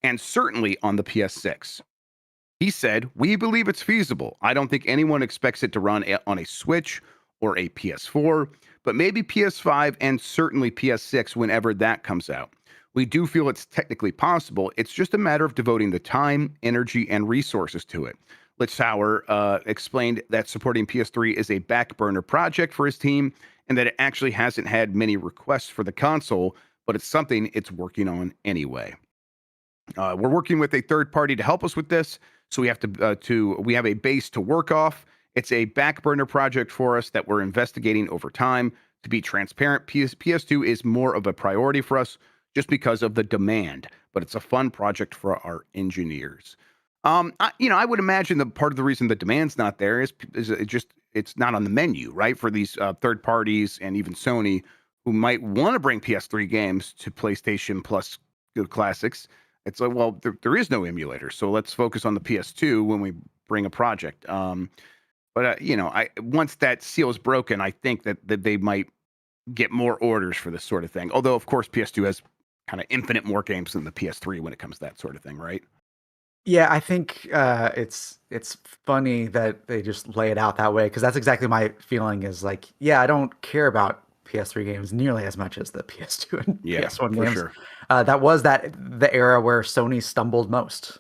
and certainly on the PS6. He said, "We believe it's feasible. I don't think anyone expects it to run on a Switch or a PS4, but maybe PS5 and certainly PS6 whenever that comes out. We do feel it's technically possible. It's just a matter of devoting the time, energy, and resources to it." Litzhauer explained that supporting PS3 is a back burner project for his team and that it actually hasn't had many requests for the console, but it's something it's working on anyway. We're working with a third party to help us with this, so we have we have a base to work off. It's a back burner project for us that we're investigating over time. To be transparent, PS2 is more of a priority for us just because of the demand, but it's a fun project for our engineers. I would imagine that part of the reason the demand's not there is it's not on the menu, right? For these third parties and even Sony who might want to bring PS3 games to PlayStation Plus classics. It's like, well, there is no emulator, so let's focus on the PS2 when we bring a project. But once that seal is broken, I think that they might get more orders for this sort of thing. Although, of course, PS2 has kind of infinite more games than the PS3 when it comes to that sort of thing, right? Yeah, I think it's funny that they just lay it out that way because that's exactly my feeling. Is like, yeah, I don't care about PS3 games nearly as much as the PS2 and PS1 for games. sure. That was the era where Sony stumbled most.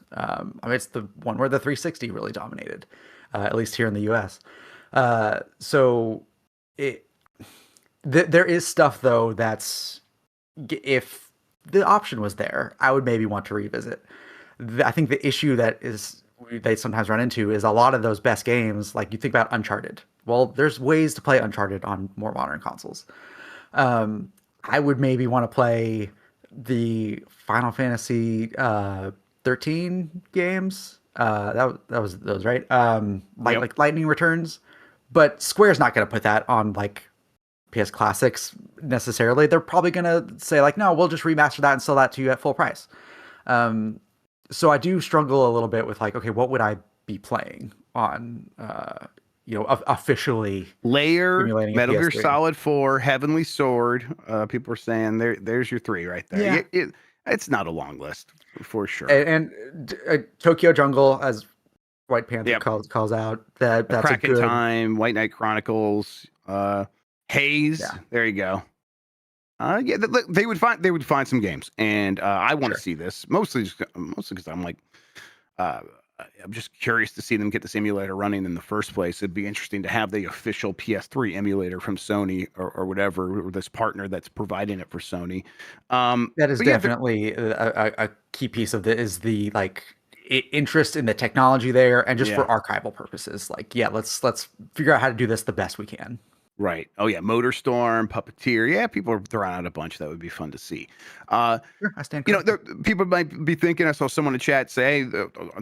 It's the one where the 360 really dominated, at least here in the US. So there is stuff though that's if the option was there, I would maybe want to revisit. I think the issue that they sometimes run into is a lot of those best games, like you think about Uncharted. Well, there's ways to play Uncharted on more modern consoles. I would maybe want to play the Final Fantasy 13 games. That was those, right? Like Lightning Returns. But Square's not going to put that on like PS Classics necessarily. They're probably going to say like, no, we'll just remaster that and sell that to you at full price. So I do struggle a little bit with like, okay, what would I be playing on, officially Layer, emulating a Metal Gear PS3? Solid 4, Heavenly Sword. People are saying there's your three right there. Yeah. It's not a long list for sure. And Tokyo Jungle, as White Panther calls out, that's Crack a in good Time, White Knight Chronicles, Haze. Yeah. There you go. They would find some games, and I want to see this mostly because I'm like, I'm just curious to see them get this emulator running in the first place. It'd be interesting to have the official PS3 emulator from Sony or whatever, or this partner that's providing it for Sony. That is definitely a key piece of is the like interest in the technology there, and just for archival purposes. Like, let's figure out how to do this the best we can. Right. Oh yeah, Motorstorm, Puppeteer. Yeah, people are throwing out a bunch that would be fun to see. Sure, I stand corrected. People might be thinking. I saw someone in chat say, "Hey,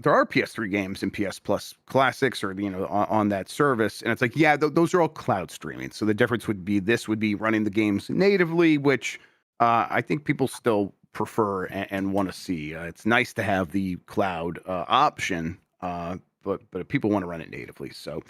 there are PS3 games in PS Plus Classics, or on that service." And it's like, yeah, those are all cloud streaming. So the difference would be this would be running the games natively, which I think people still prefer and want to see. It's nice to have the cloud option, but people want to run it natively. So.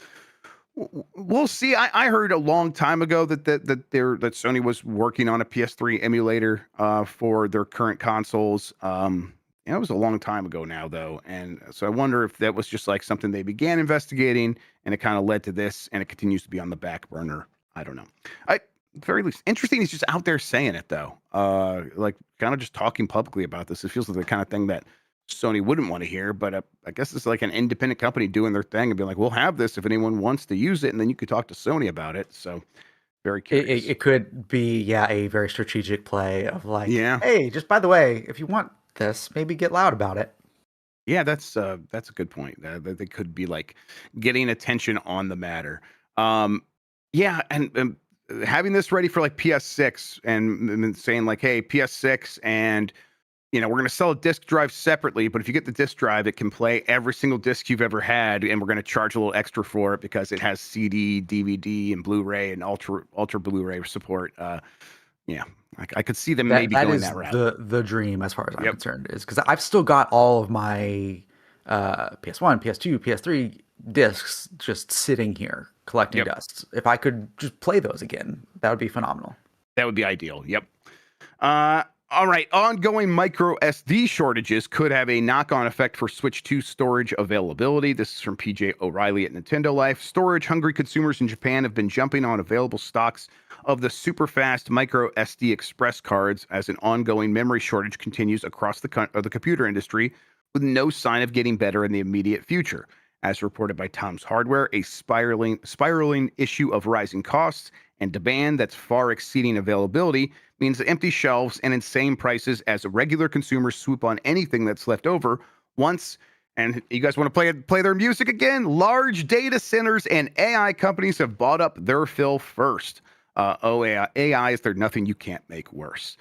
We'll see. I heard a long time ago that Sony was working on a PS3 emulator for their current consoles. It was a long time ago now, though, and so I wonder if that was just like something they began investigating, and it kind of led to this, and it continues to be on the back burner. I don't know. At the very least, interesting. He's just out there saying it, though. Like kind of just talking publicly about this. It feels like the kind of thing that Sony wouldn't want to hear, but I guess it's like an independent company doing their thing and being like, we'll have this if anyone wants to use it, and then you could talk to Sony about it. So very curious. It could be, a very strategic play of like, Yeah. Hey, just by the way, if you want this, maybe get loud about it. Yeah, that's a good point. That they could be like getting attention on the matter. Yeah, and having this ready for like PS6 and saying like, hey, PS6 and we're going to sell a disk drive separately, but if you get the disk drive, it can play every single disc you've ever had, and we're going to charge a little extra for it because it has CD, DVD, and Blu-ray and ultra Blu-ray support. I could see them maybe going that route. That is the dream as far as I'm concerned, is because I've still got all of my PS1, PS2, PS3 discs just sitting here collecting dust. If I could just play those again, that would be phenomenal. That would be ideal. Yep. All right, ongoing MicroSD shortages could have a knock-on effect for Switch 2 storage availability. This is from PJ O'Reilly at Nintendo Life. Storage-hungry consumers in Japan have been jumping on available stocks of the super-fast MicroSD Express cards as an ongoing memory shortage continues across the computer industry, with no sign of getting better in the immediate future. As reported by Tom's Hardware, a spiraling issue of rising costs and demand that's far exceeding availability means empty shelves and insane prices as regular consumers swoop on anything that's left over once. And you guys want to play their music again? Large data centers and AI companies have bought up their fill first. AI is there nothing you can't make worse.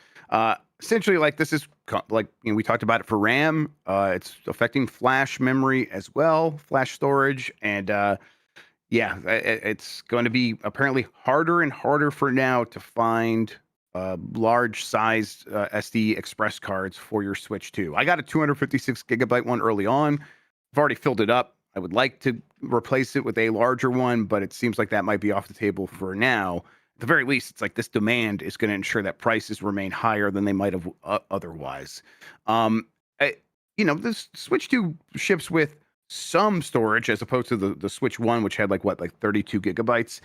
Essentially, like this is like we talked about it for RAM. It's affecting flash memory as well, flash storage, and it's going to be apparently harder and harder for now to find large sized SD express cards for your Switch 2. I got a 256 gigabyte one early on. I've already filled it up. I would like to replace it with a larger one, but it seems like that might be off the table for now. At the very least, it's like this demand is going to ensure that prices remain higher than they might have otherwise. This Switch 2 ships with some storage as opposed to the Switch 1, which had like 32 gigabytes.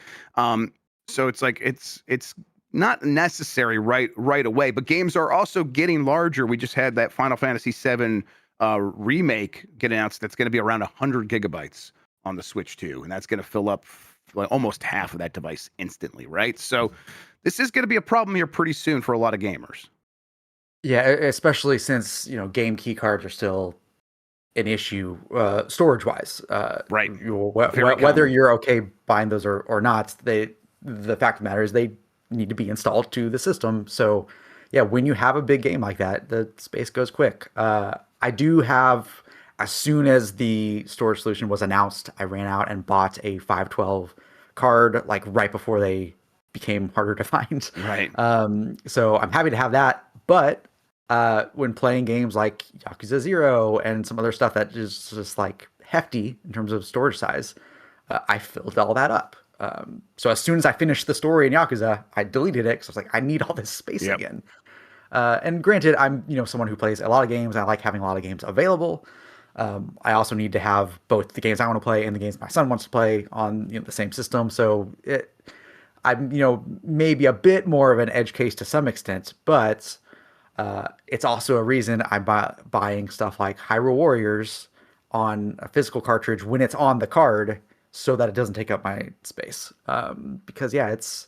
So it's like it's not necessary right away, but games are also getting larger. We just had that Final Fantasy VII remake get announced that's going to be around 100 gigabytes on the Switch 2, and that's going to fill up like almost half of that device instantly, right? So this is going to be a problem here pretty soon for a lot of gamers. Yeah, especially since game key cards are still an issue storage wise. Right. Whether you're okay buying those or not, the fact of the matter is they need to be installed to the system. So yeah, when you have a big game like that, the space goes quick. I do have, as soon as the storage solution was announced, I ran out and bought a 512 card like right before they became harder to find. Right. So I'm happy to have that, but when playing games like Yakuza 0 and some other stuff that is just like hefty in terms of storage size, I filled all that up. So as soon as I finished the story in Yakuza, I deleted it because I was like, I need all this space again. And granted, I'm someone who plays a lot of games. I like having a lot of games available. I also need to have both the games I want to play and the games my son wants to play on the same system. So I'm maybe a bit more of an edge case to some extent, but it's also a reason I'm buying stuff like Hyrule Warriors on a physical cartridge when it's on the card, so that it doesn't take up my space. Because it's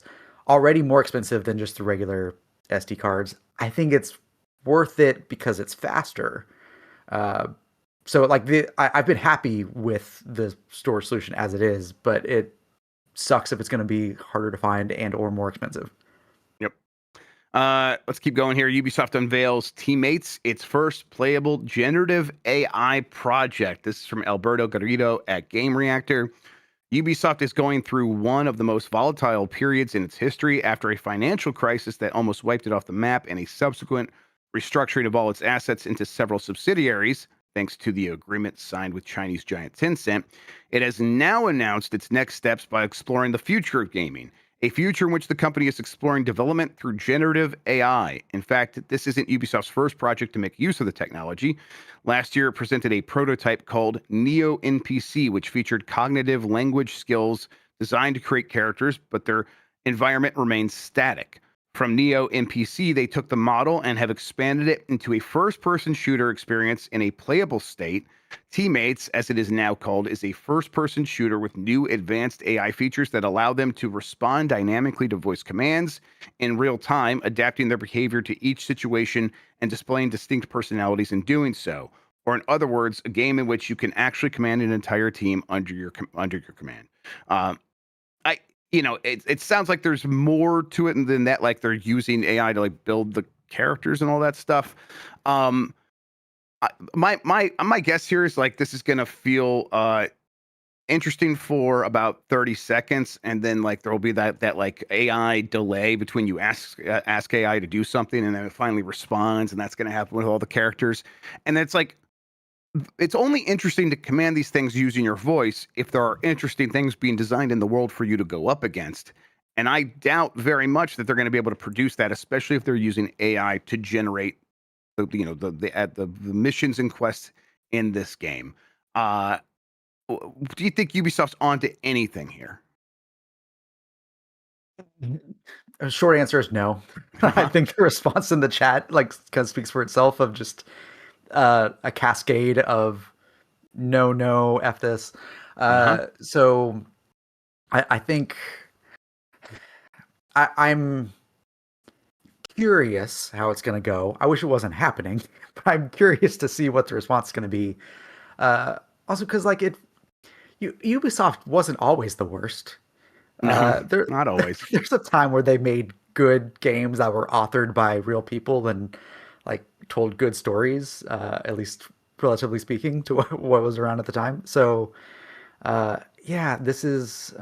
already more expensive than just the regular SD cards. I think it's worth it because it's faster. So like I've been happy with the storage solution as it is, but it sucks if it's going to be harder to find and or more expensive. Yep. Let's keep going here. Ubisoft unveils Teammates, its first playable generative AI project. This is from Alberto Garrido at Game Reactor. Ubisoft is going through one of the most volatile periods in its history after a financial crisis that almost wiped it off the map and a subsequent restructuring of all its assets into several subsidiaries, thanks to the agreement signed with Chinese giant Tencent. It has now announced its next steps by exploring the future of gaming, a future in which the company is exploring development through generative AI. In fact, this isn't Ubisoft's first project to make use of the technology. Last year, it presented a prototype called Neo NPC, which featured cognitive language skills designed to create characters, but their environment remains static. From Neo NPC, they took the model and have expanded it into a first-person shooter experience in a playable state. Teammates, as it is now called, is a first-person shooter with new advanced AI features that allow them to respond dynamically to voice commands in real time, adapting their behavior to each situation and displaying distinct personalities in doing so. Or in other words, a game in which you can actually command an entire team under your command. It sounds like there's more to it than that. Like they're using AI to like build the characters and all that stuff. My guess here is like this is gonna feel interesting for about 30 seconds, and then like there will be that like AI delay between you ask AI to do something, and then it finally responds, and that's gonna happen with all the characters. And it's like it's only interesting to command these things using your voice if there are interesting things being designed in the world for you to go up against. And I doubt very much that they're going to be able to produce that, especially if they're using AI to generate the missions and quests in this game. Do you think Ubisoft's onto anything here? A short answer is no. I think the response in the chat like kind of speaks for itself of just a cascade of no, F this. So I think I'm curious how it's going to go. I wish it wasn't happening, but I'm curious to see what the response is going to be. Also, because like Ubisoft wasn't always the worst. No, There, not always. there's a time where they made good games that were authored by real people and like told good stories, at least relatively speaking to what was around at the time. So, yeah, this is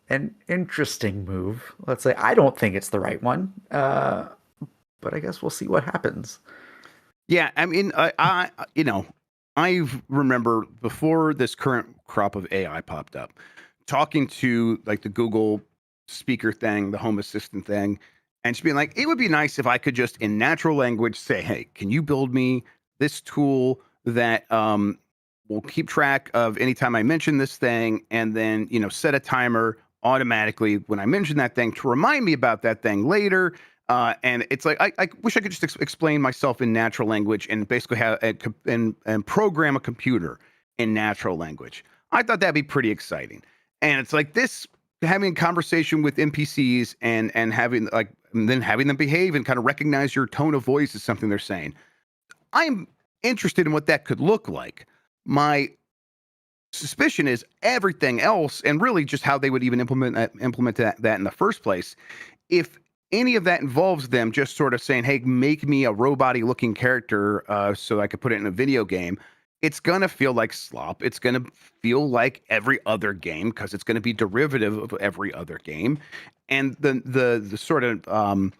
an interesting move. Let's say I don't think it's the right one, but I guess we'll see what happens. Yeah, I mean, I remember before this current crop of AI popped up, talking to like the Google speaker thing, the Home Assistant thing, and just being like, it would be nice if I could just in natural language say, hey, can you build me this tool that will keep track of anytime I mention this thing, and then set a timer automatically when I mention that thing to remind me about that thing later. And it's like I wish I could just explain myself in natural language and basically have and program a computer in natural language. I thought that'd be pretty exciting. And it's like this having a conversation with NPCs and having and then having them behave and kind of recognize your tone of voice is something they're saying. I'm interested in what that could look like. My suspicion is everything else, and really just how they would even implement that in the first place. If any of that involves them just sort of saying, hey, make me a robot-y looking character so I could put it in a video game, it's going to feel like slop. It's going to feel like every other game because it's going to be derivative of every other game. And the sort of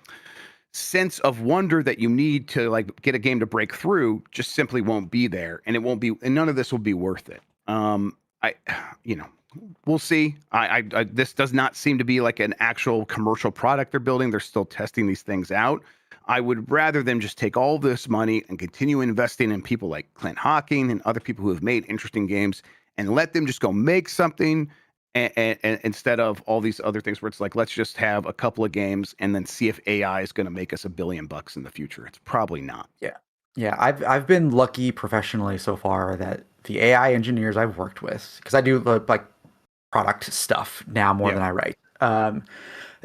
sense of wonder that you need to like get a game to break through just simply won't be there. And it won't be, and none of this will be worth it. I, we'll see. This does not seem to be like an actual commercial product they're building. They're still testing these things out. I would rather them just take all this money and continue investing in people like Clint Hawking and other people who have made interesting games and let them just go make something and instead of all these other things where it's like, let's just have a couple of games and then see if AI is going to make us $1 billion in the future. It's probably not. Yeah. Yeah, I've been lucky professionally so far that the AI engineers I've worked with, because I do like product stuff now more than I write,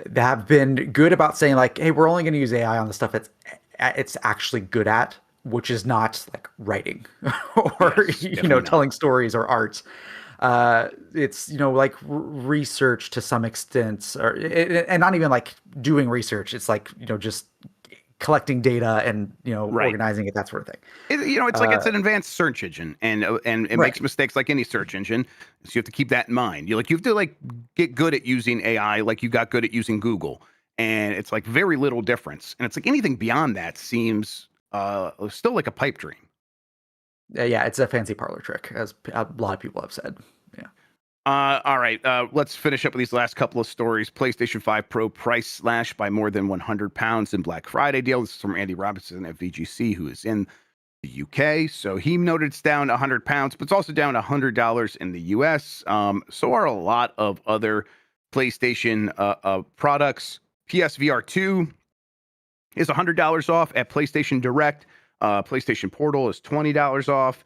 they have been good about saying like, hey, we're only going to use AI on the stuff it's actually good at, which is not like writing or telling stories or art. It's like research to some extent, and not even like doing research. It's like just collecting data and organizing it, that sort of thing. It's like it's an advanced search engine, and it makes mistakes like any search engine. So you have to keep that in mind. You have to like get good at using AI, like you got good at using Google, and it's like very little difference. And it's like anything beyond that seems still like a pipe dream. Yeah, it's a fancy parlor trick, as a lot of people have said. Yeah. All right, let's finish up with these last couple of stories. PlayStation 5 Pro price slash by more than £100 in Black Friday deal. This is from Andy Robinson at VGC, who is in the UK. So he noted it's down £100, but it's also down $100 in the US. So are a lot of other PlayStation products. PSVR 2 is $100 off at PlayStation Direct. PlayStation Portal is $20 off.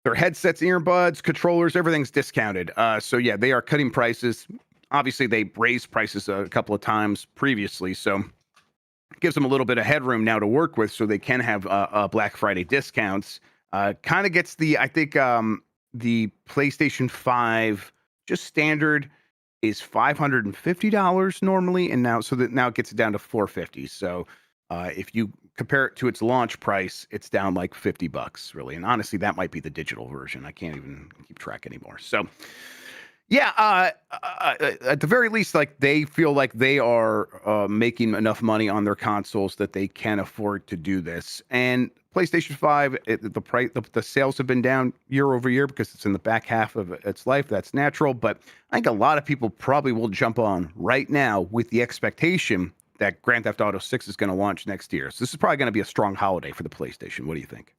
Their headsets, earbuds, controllers, everything's discounted. So yeah, they are cutting prices. Obviously, they raised prices a couple of times previously, so it gives them a little bit of headroom now to work with, so they can have Black Friday discounts. Kind of gets I think the PlayStation 5 just standard is $550 normally, and now it gets it down to $450. So if you compare it to its launch price, it's down like $50 really. And honestly, that might be the digital version. I can't even keep track anymore. So yeah, at the very least, like they feel like they are making enough money on their consoles that they can afford to do this. And PlayStation 5, the sales have been down year over year because it's in the back half of its life. That's natural. But I think a lot of people probably will jump on right now with the expectation that Grand Theft Auto 6 is going to launch next year. So this is probably going to be a strong holiday for the PlayStation. What do you think?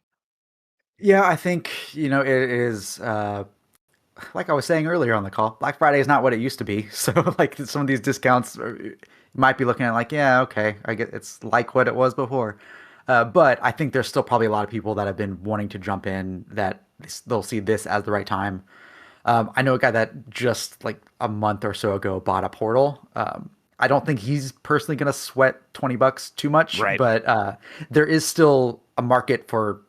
Yeah, I think, it is, like I was saying earlier on the call, Black Friday is not what it used to be. So like some of these discounts you might be looking at like, yeah, okay, I get it's like what it was before. But I think there's still probably a lot of people that have been wanting to jump in that they'll see this as the right time. I know a guy that just like a month or so ago bought a Portal. I don't think he's personally going to sweat $20 too much, Right. but there is still a market for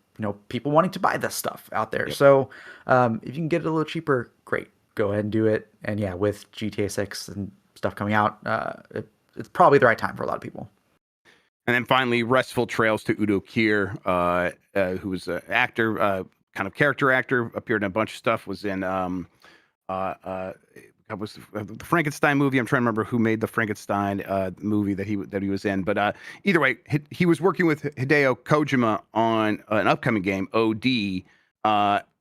people wanting to buy this stuff out there. Yep. So if you can get it a little cheaper, great, go ahead and do it. And yeah, with GTA 6 and stuff coming out, it's probably the right time for a lot of people. And then finally, Restful Trails to Udo Kier, who was an actor, kind of character actor, appeared in a bunch of stuff, was in was the Frankenstein movie. I'm trying to remember who made the Frankenstein movie that he was in. But either way, he was working with Hideo Kojima on an upcoming game, OD.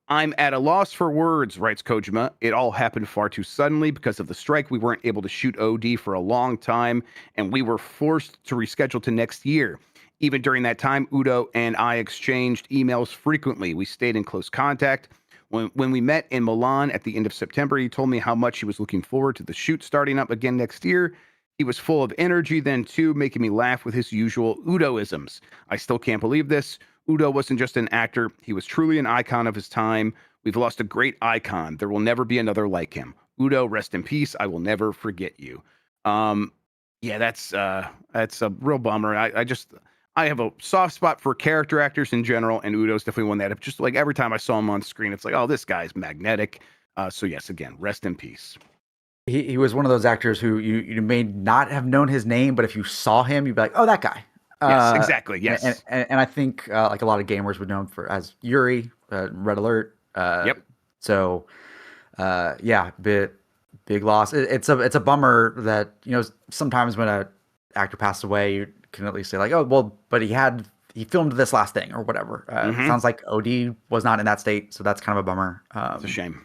I'm at a loss for words, writes Kojima. It all happened far too suddenly because of the strike. We weren't able to shoot OD for a long time, and we were forced to reschedule to next year. Even during that time, Udo and I exchanged emails frequently. We stayed in close contact. When we met in Milan at the end of September, he told me how much he was looking forward to the shoot starting up again next year. He was full of energy then, too, making me laugh with his usual Udoisms. I still can't believe this. Udo wasn't just an actor. He was truly an icon of his time. We've lost a great icon. There will never be another like him. Udo, rest in peace. I will never forget you. Yeah, that's a real bummer. I have a soft spot for character actors in general, and Udo's definitely one that just like every time I saw him on screen, it's like, oh, this guy's magnetic. So yes, again, rest in peace. He was one of those actors who you may not have known his name, but if you saw him, you'd be like, oh, that guy. Yes, exactly. Yes. And I think like a lot of gamers would know him as Yuri, Red Alert. Yep. So yeah, big loss. It's a bummer that sometimes when a actor passes away, you can at least say like, oh well, but he filmed this last thing or whatever. It sounds like OD was not in that state, so that's kind of a bummer. It's a shame.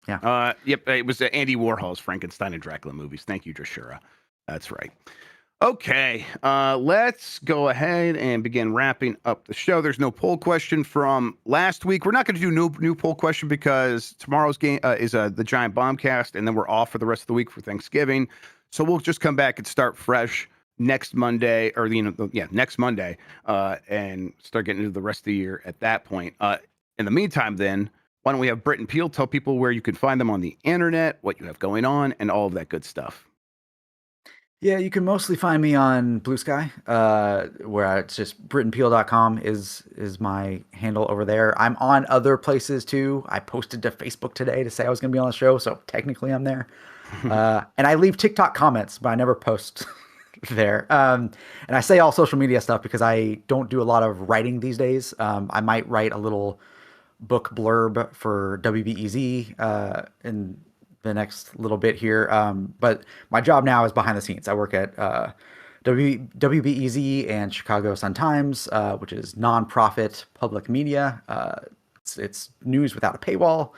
Yeah. Yep. It was Andy Warhol's Frankenstein and Dracula movies. Thank you, Drashura. That's right. Okay, let's go ahead and begin wrapping up the show. There's no poll question from last week. We're not going to do new poll question because tomorrow's game is the Giant Bomb cast, and then we're off for the rest of the week for Thanksgiving. So we'll just come back and start fresh next Monday, or next Monday, and start getting into the rest of the year at that point. In the meantime, then, why don't we have Britt and Peel tell people where you can find them on the internet, what you have going on, and all of that good stuff. Yeah, you can mostly find me on Blue Sky, where it's just BrittonPeel.com is my handle over there. I'm on other places too. I posted to Facebook today to say I was going to be on the show, so technically I'm there. And I leave TikTok comments, but I never post there. And I say all social media stuff because I don't do a lot of writing these days. I might write a little book blurb for WBEZ in the next little bit here. But my job now is behind the scenes. I work at WBEZ and Chicago Sun-Times, which is nonprofit public media. It's news without a paywall.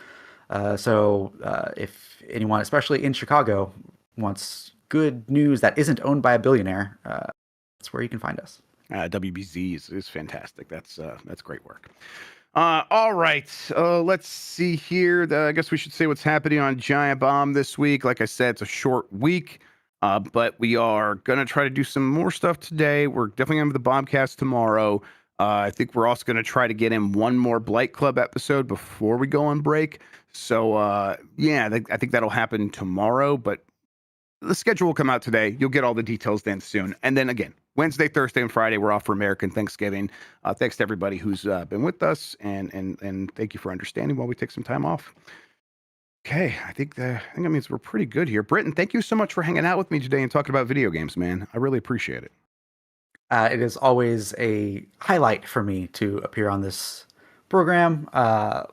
So if anyone, especially in Chicago, wants good news that isn't owned by a billionaire, that's where you can find us. WBZ is fantastic. That's great work. All right, let's see here. I guess we should say what's happening on Giant Bomb this week. Like I said, it's a short week, but we are going to try to do some more stuff today. We're definitely going to have the Bombcast tomorrow. I think we're also going to try to get in one more Blight Club episode before we go on break. So, I think that'll happen tomorrow, but the schedule will come out today. You'll get all the details then soon. And then again, Wednesday, Thursday, and Friday, we're off for American Thanksgiving. Thanks to everybody who's been with us, and thank you for understanding while we take some time off. Okay, I think that means we're pretty good here. Britton, thank you so much for hanging out with me today and talking about video games, man. I really appreciate it. It is always a highlight for me to appear on this program.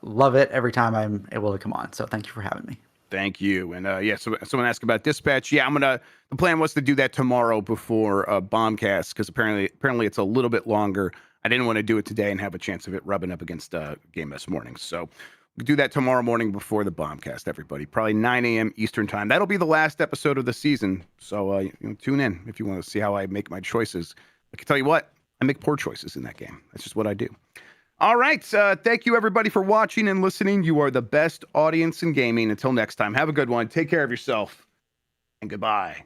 Love it every time I'm able to come on. So thank you for having me. Thank you. And so someone asked about Dispatch. Yeah, the plan was to do that tomorrow before Bombcast, because apparently it's a little bit longer. I didn't want to do it today and have a chance of it rubbing up against Game Mess Mornings. So we'll do that tomorrow morning before the Bombcast, everybody. Probably 9 a.m. Eastern time. That'll be the last episode of the season. So tune in if you want to see how I make my choices. I can tell you what, I make poor choices in that game. That's just what I do. All right. Thank you, everybody, for watching and listening. You are the best audience in gaming. Until next time, have a good one. Take care of yourself. And goodbye.